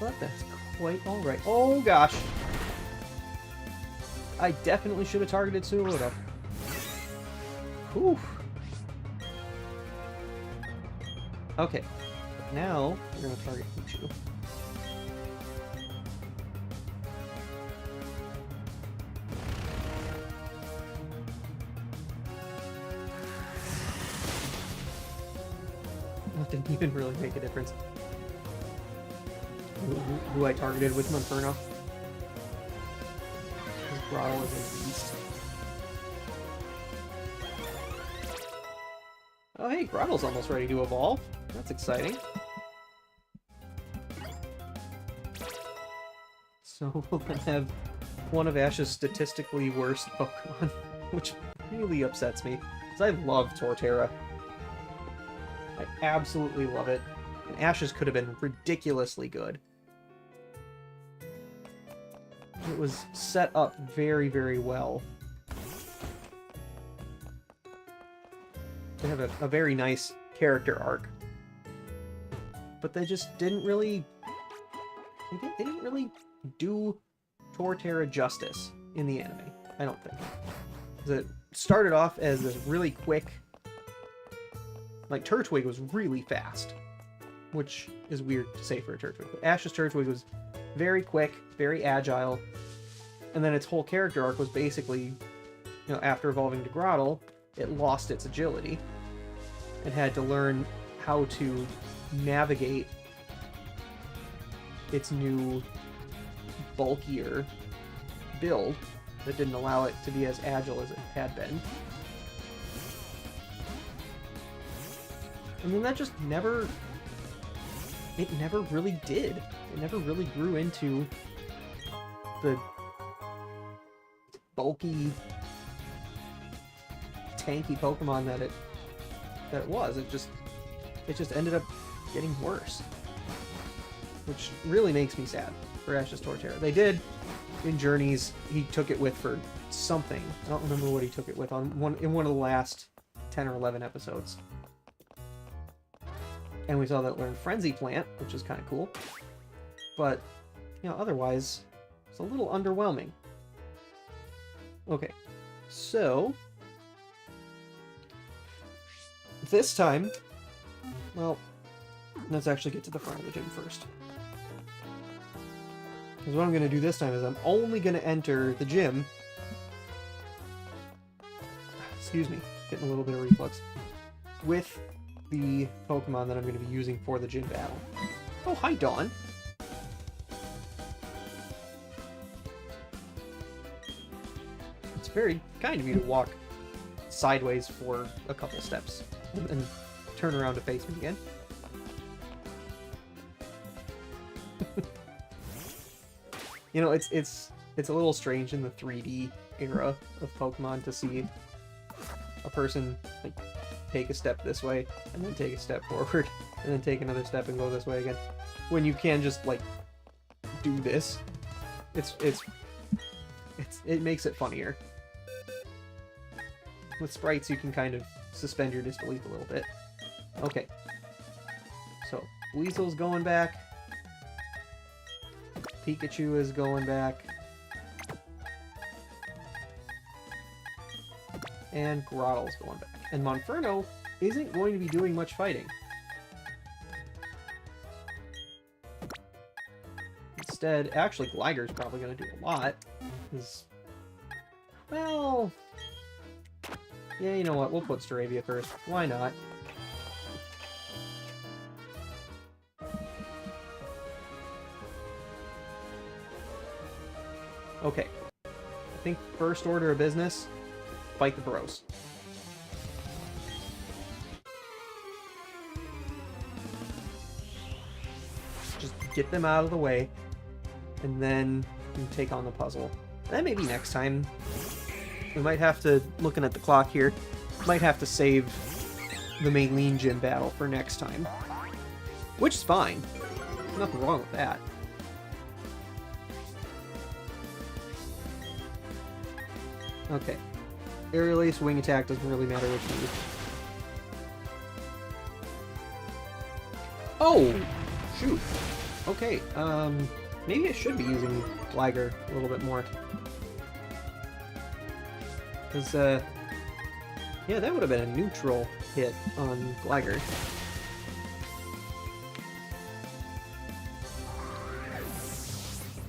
But that's quite all right. Oh gosh, I definitely should have targeted Suluda. Whew. Okay, now we're gonna target Pichu. That didn't even really make a difference. Who I targeted with Monferno. His Grottle is a beast. Oh hey, Grottle's almost ready to evolve. That's exciting. So we'll then have one of Ash's statistically worst Pokemon, which really upsets me, because I love Torterra. I absolutely love it. And Ash's could have been ridiculously good. It was set up very, very well to have a very nice character arc. But they just didn't really... They didn't really do Torterra justice in the anime, I don't think. 'Cause it started off as this really quick... Like, Turtwig was really fast, which is weird to say for a Turtwig. But Ash's Turtwig was very quick, very agile, and then its whole character arc was basically, you know, after evolving to Grottle, it lost its agility and had to learn how to navigate its new, bulkier build that didn't allow it to be as agile as it had been. And then that just never... It never really did. It never really grew into the bulky, tanky Pokemon that it was. It just ended up getting worse, which really makes me sad for Ash's Torterra. They did in Journeys. He took it with for something. I don't remember what he took it with in one of the last 10 or 11 episodes. And we saw that learn Frenzy Plant, which is kind of cool. But, you know, otherwise, it's a little underwhelming. Okay, so... This time... Well, let's actually get to the front of the gym first. Because what I'm going to do this time is I'm only going to enter the gym... Excuse me, getting a little bit of reflux. With the Pokemon that I'm going to be using for the gym battle. Oh, hi, Dawn. It's very kind of you to walk sideways for a couple steps and then turn around to face me again. You know, it's a little strange in the 3D era of Pokemon to see a person like take a step this way and then take a step forward and then take another step and go this way again, when you can just like do this. It makes it funnier. With sprites you can kind of suspend your disbelief a little bit. Okay, so Weasel's going back, Pikachu is going back, and Grottle's going back. And Monferno isn't going to be doing much fighting. Let's instead, actually, Glider's probably going to do a lot. Well... Yeah, you know what? We'll put Staravia first. Why not? Okay. I think first order of business, fight the bros. Just get them out of the way, and then you take on the puzzle. And maybe next time, we might have to, looking at the clock here, might have to save the Maylene Gym battle for next time. Which is fine. Nothing wrong with that. Okay. Aerial Ace, Wing Attack doesn't really matter which move. Oh! Shoot. Okay, maybe I should be using Glider a little bit more. Because, yeah, that would have been a neutral hit on Glider.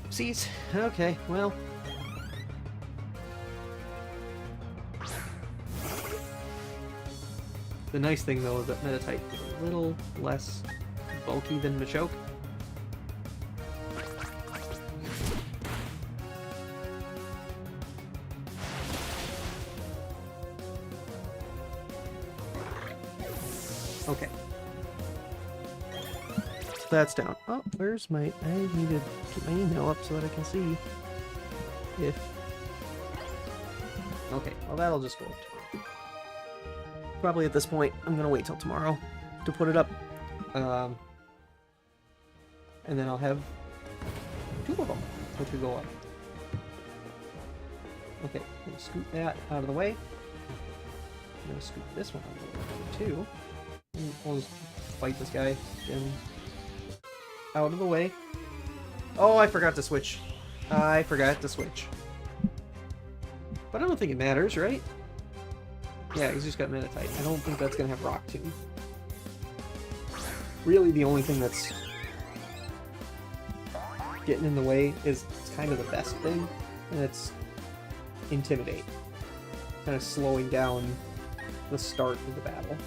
Oopsies. Okay, well... The nice thing, though, is that Meditite is a little less bulky than Machoke. Okay. So that's down. Oh, where's my... I need to get my email up so that I can see if... Okay, well that'll just go up tomorrow. Probably at this point, I'm gonna wait till tomorrow to put it up. And then I'll have 2 of them, which will go up. Okay, I'm gonna scoot that out of the way. I'm gonna scoot this one out of the way, too. We'll just fight this guy again. Out of the way. Oh, I forgot to switch. I forgot to switch. But I don't think it matters, right? Yeah, he's just got Meditite. I don't think that's going to have Rock Tomb. Really, the only thing that's getting in the way is kind of the best thing, and it's Intimidate. Kind of slowing down the start of the battle.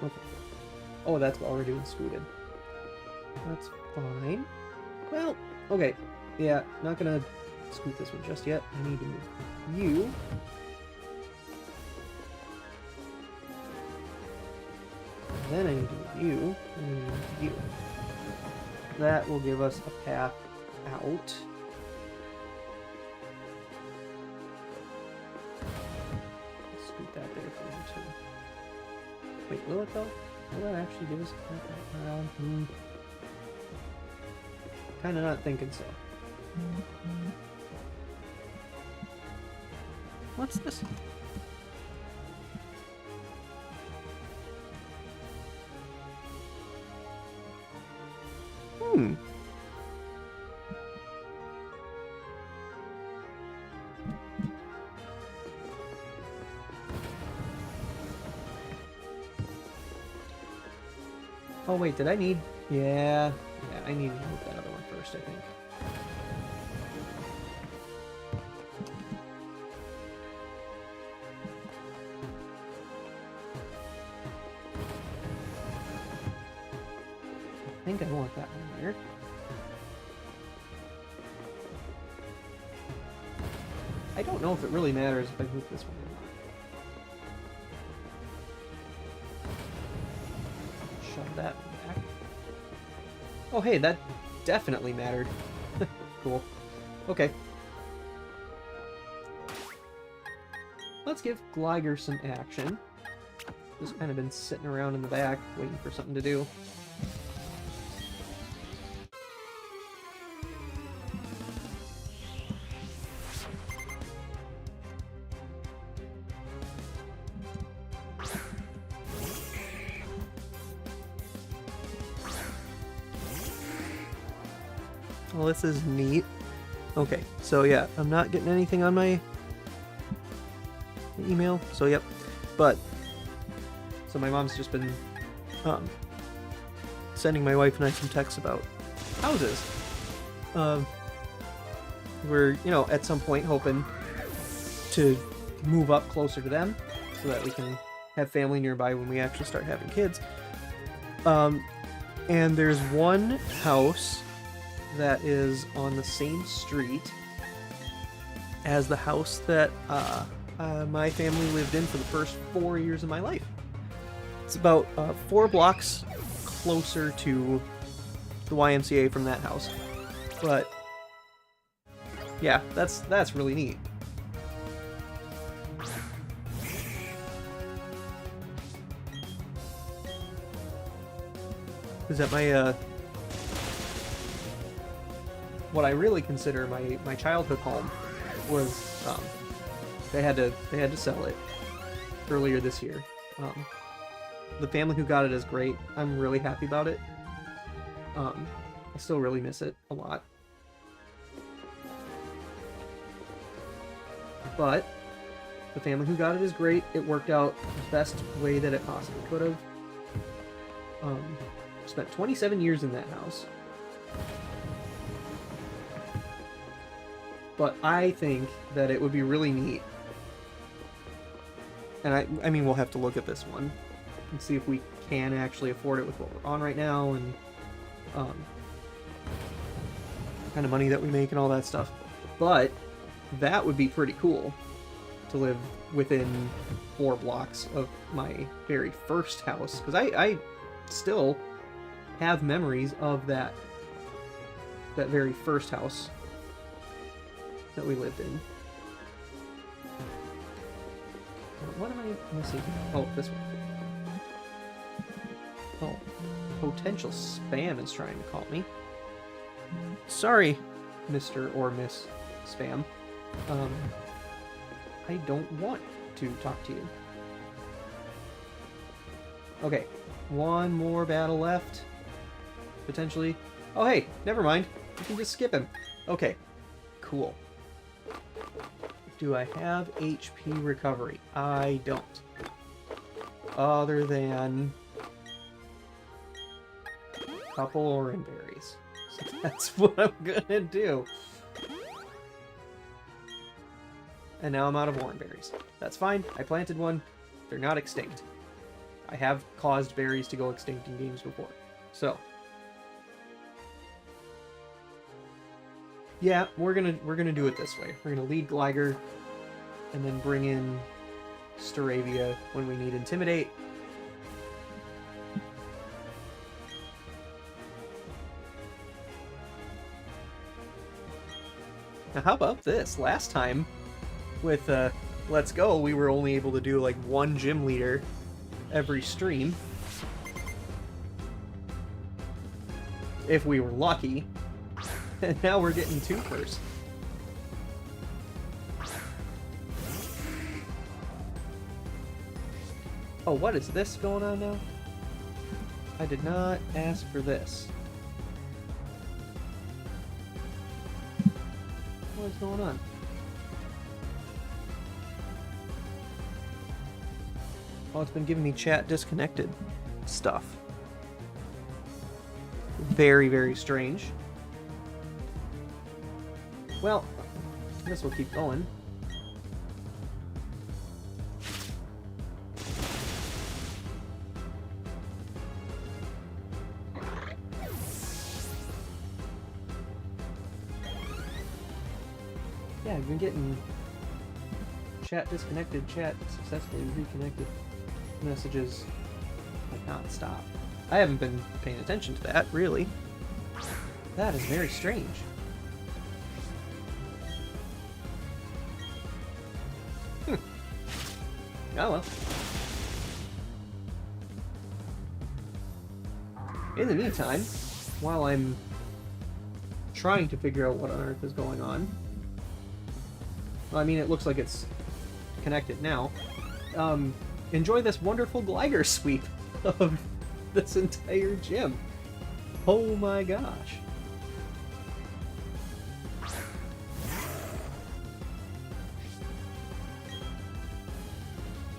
Okay. Oh, that's what we're doing, Scooted. That's fine. Well, okay. Yeah, not gonna scoot this one just yet. I need to move you. And then I need to move you. And then I need to move you. That will give us a path out. Scoot that there for you too. Wait, will it though? Will that actually give us a path around? Kinda not thinking so. What's this? Oh wait, did I need... Yeah, I need to move that other one first, I think. I think I want that one there. I don't know if it really matters if I move this one or not. Shove that one back. Oh hey, that definitely mattered. Cool. Okay. Let's give Glider some action. Just kind of been sitting around in the back, waiting for something to do. Well, this is neat. Okay, so yeah, I'm not getting anything on my email, so yep. But, so my mom's just been sending my wife and I some texts about houses. We're, you know, at some point hoping to move up closer to them so that we can have family nearby when we actually start having kids. And there's one house that is on the same street as the house that my family lived in for the first 4 years of my life. It's about 4 blocks closer to the YMCA from that house. But yeah, that's really neat. Is that my what I really consider my childhood home was they had to sell it earlier this year. The family who got it is great. I'm really happy about it. I still really miss it a lot. But the family who got it is great. It worked out the best way that it possibly could have. Spent 27 years in that house. But I think that it would be really neat. And I mean, we'll have to look at this one and see if we can actually afford it with what we're on right now and kind of money that we make and all that stuff. But that would be pretty cool to live within 4 blocks of my very first house, because I still have memories of that very first house that we lived in. What am I missing? Oh, this one. Oh, potential spam is trying to call me. Sorry, Mr. or Miss Spam. I don't want to talk to you. Okay, one more battle left. Potentially. Oh, hey, never mind. You can just skip him. Okay, cool. Do I have HP recovery? I don't. Other than a couple orange berries. So that's what I'm gonna do. And now I'm out of orange berries. That's fine. I planted one. They're not extinct. I have caused berries to go extinct in games before. So yeah, we're gonna do it this way. We're gonna lead Gligar and then bring in Staravia when we need Intimidate. Now how about this? Last time with Let's Go, we were only able to do like 1 gym leader every stream. If we were lucky. And now we're getting 2 first. Oh, what is this going on now? I did not ask for this. What is going on? Oh, it's been giving me chat disconnected stuff. Very, very strange. Well, I guess we'll keep going. Yeah, I've been getting chat disconnected, chat successfully reconnected messages like non-stop. I haven't been paying attention to that, really. That is very strange. Oh well. In the meantime, while I'm trying to figure out what on earth is going on, well, I mean, it looks like it's connected now. Enjoy this wonderful glider sweep of this entire gym. Oh my gosh.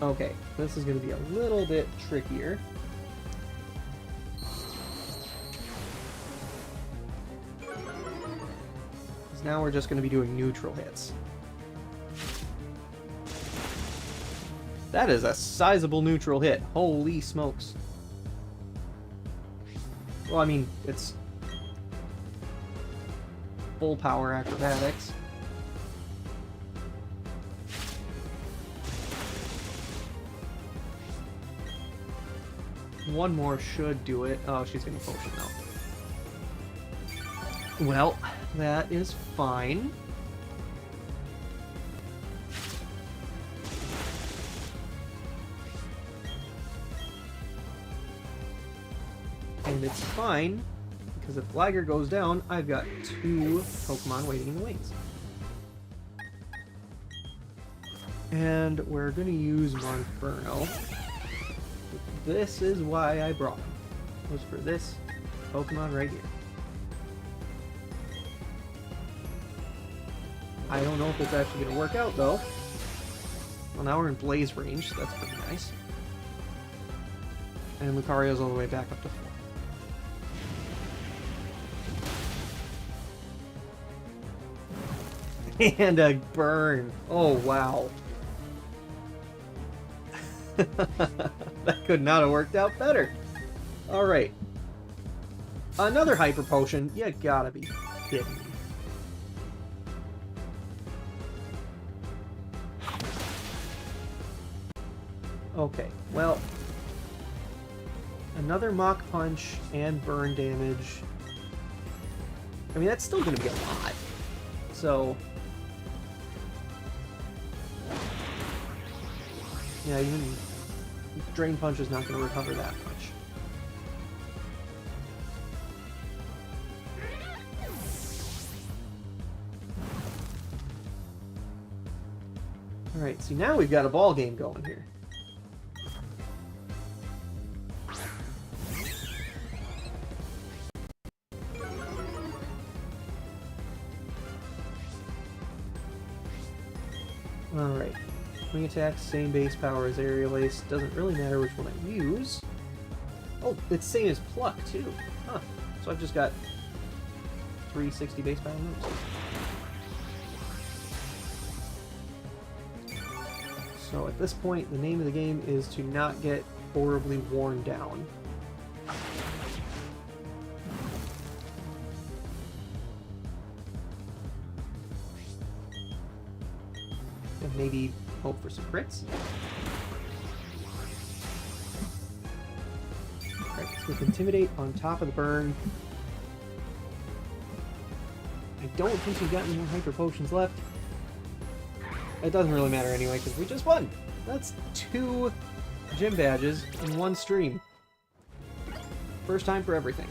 Okay, this is going to be a little bit trickier. Because now we're just going to be doing neutral hits. That is a sizable neutral hit. Holy smokes. Well, I mean, it's full power acrobatics. One more should do it. Oh, she's getting potion now. Well, that is fine. And it's fine, because if Liger goes down, I've got 2 Pokemon waiting in the wings. And we're going to use Monferno. This is why I brought him. It was for this Pokemon right here. I don't know if it's actually going to work out, though. Well, now we're in Blaze range, so that's pretty nice. And Lucario's all the way back up to 4. And a burn. Oh, wow. That could not have worked out better. Alright. Another Hyper Potion? You gotta be kidding me. Okay, well... Another Mach Punch and burn damage. I mean, that's still gonna be a lot. So... yeah, even Drain Punch is not going to recover that much. Alright, see now we've got a ball game going here. Alright. Swing attack, same base power as Aerial Ace. Doesn't really matter which one I use. Oh, it's same as Pluck, too. Huh. So I've just got 360 base power moves. So at this point, the name of the game is to not get horribly worn down. And maybe hope for some crits. Alright, so with Intimidate on top of the burn. I don't think we've got any more Hyper Potions left. It doesn't really matter anyway, because we just won! That's 2 gym badges in 1 stream. First time for everything.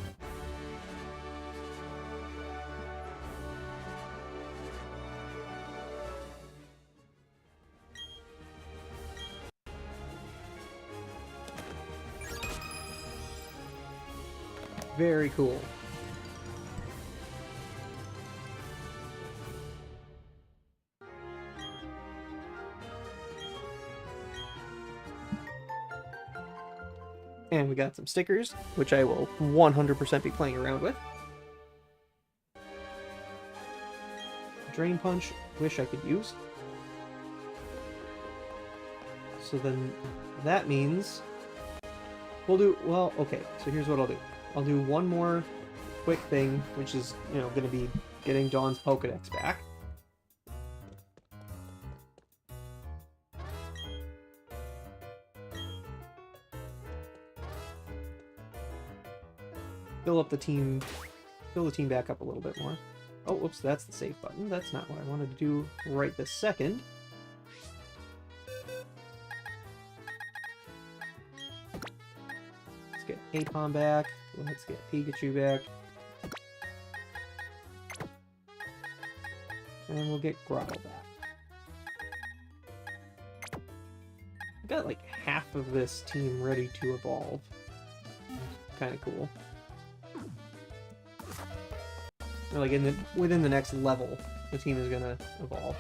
Very cool. And we got some stickers, which I will 100% be playing around with. Drain Punch, wish I could use. So then that means we'll do, well, okay, so here's what I'll do. I'll do one more quick thing, which is, you know, going to be getting Dawn's Pokedex back. Fill the team back up a little bit more. Oh, whoops, that's the save button. That's not what I wanted to do right this second. Let's get Apom back. Let's get Pikachu back. And we'll get Growl back. I've got like half of this team ready to evolve. Kind of cool. Or like within the next level, the team is gonna evolve.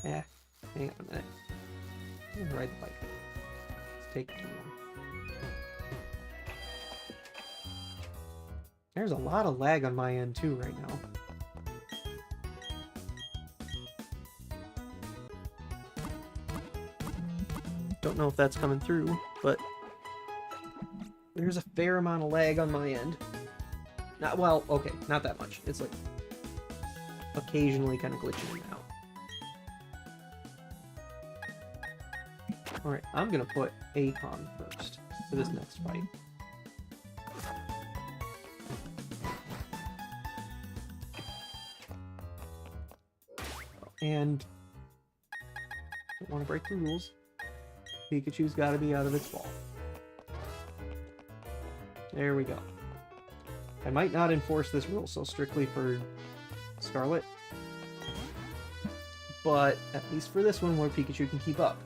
Hang on a minute. I'm gonna ride the bike. It's taking too long. There's a lot of lag on my end too right now. Don't know if that's coming through, but there's a fair amount of lag on my end. Not well, okay, not that much. It's like occasionally kind of glitching in and out. Alright, I'm gonna put Apom first for this next fight. And don't want to break the rules. Pikachu's got to be out of its ball. There we go. I might not enforce this rule so strictly for Scarlet, but at least for this one where Pikachu can keep up.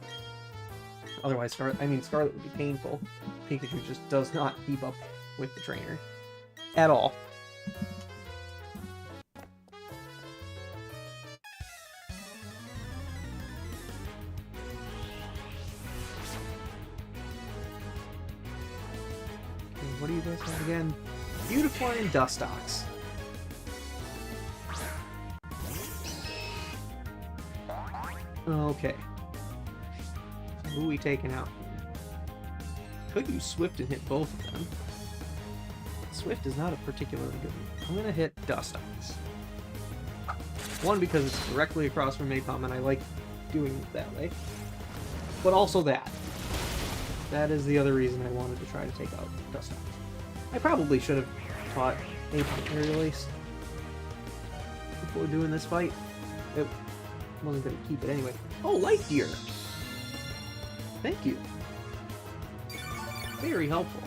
Otherwise, Scarlet would be painful. Pikachu just does not keep up with the trainer at all. What do you guys have again? Beautifly and Dustox. Okay. Who are we taking out? Could use Swift and hit both of them. Swift is not a particularly good one. I'm gonna hit Dustox. One, because it's directly across from Apom and I like doing it that way. But also that. That is the other reason I wanted to try to take out Dustox. I probably should have taught Apom Aerial Ace before doing this fight. It wasn't going to keep it anyway. Oh, Life Deer! Thank you. Very helpful.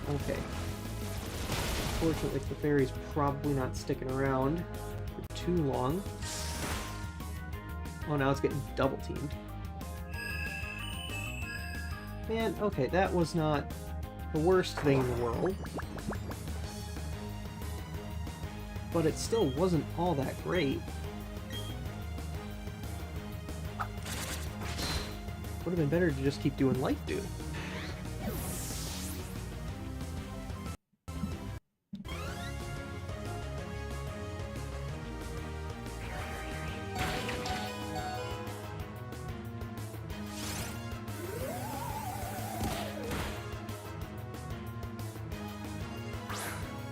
Okay. Unfortunately, the fairy's probably not sticking around for too long. Oh, now it's getting double teamed. Man, okay, that was not the worst thing in the world. But it still wasn't all that great. Would have been better to just keep doing Life Dew.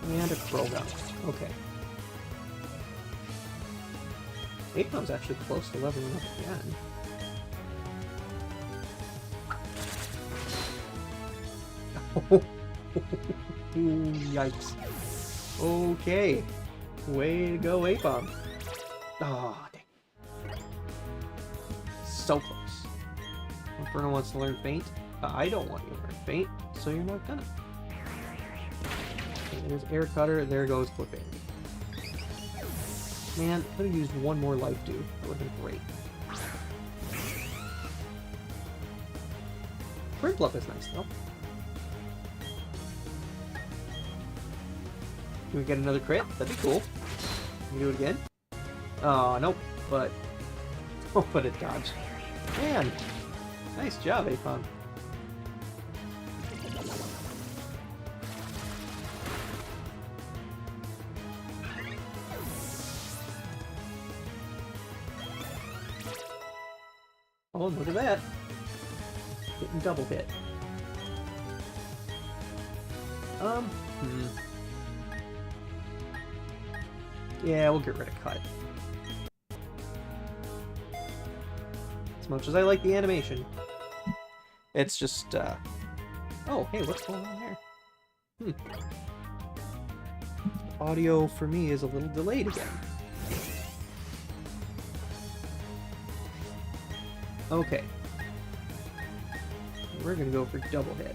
And a Croagunk. Okay. Apom's actually close to leveling up again. Yikes. Okay. Way to go, Apom. Ah, dang. So close. Inferno wants to learn Faint. I don't want you to learn Faint, so you're not gonna. There's Air Cutter, there goes Clipping. Man, I could have used one more Life Dew. That would have been great. Prinplup is nice, though. Can we get another crit? That'd be cool. Can we do it again? Oh, nope. But... oh, but it dodged. Man! Nice job, Apom. Oh, look at that. Getting double hit. Yeah, we'll get rid of Cut. As much as I like the animation. It's just, oh, hey, what's going on there? Audio for me is a little delayed again. Okay. We're gonna go for double hit.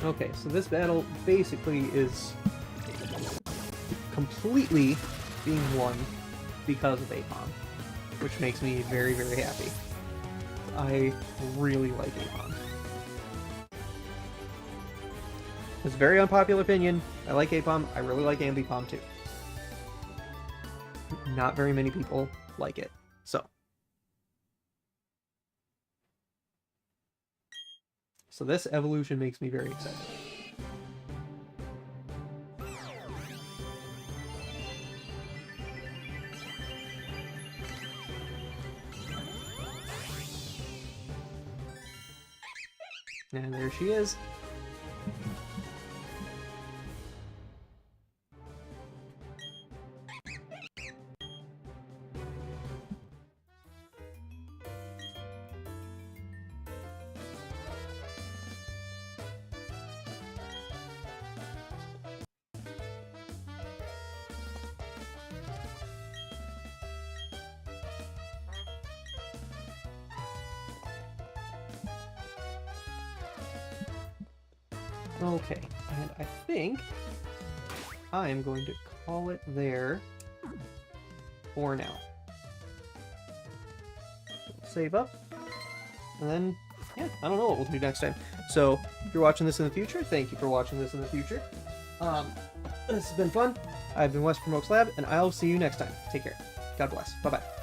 Okay, so this battle basically is completely being won because of Apom, which makes me very, very happy. I really like Apom. It's a very unpopular opinion. I like Apom. I really like Ambipom too. Not very many people like it. So this evolution makes me very excited. And there she is. Okay, and I think I am going to call it there for now. Save up, and then, yeah, I don't know what we'll do next time. So, if you're watching this in the future, thank you for watching this in the future. This has been fun. I've been Wes from Oaks Lab, and I'll see you next time. Take care. God bless. Bye-bye.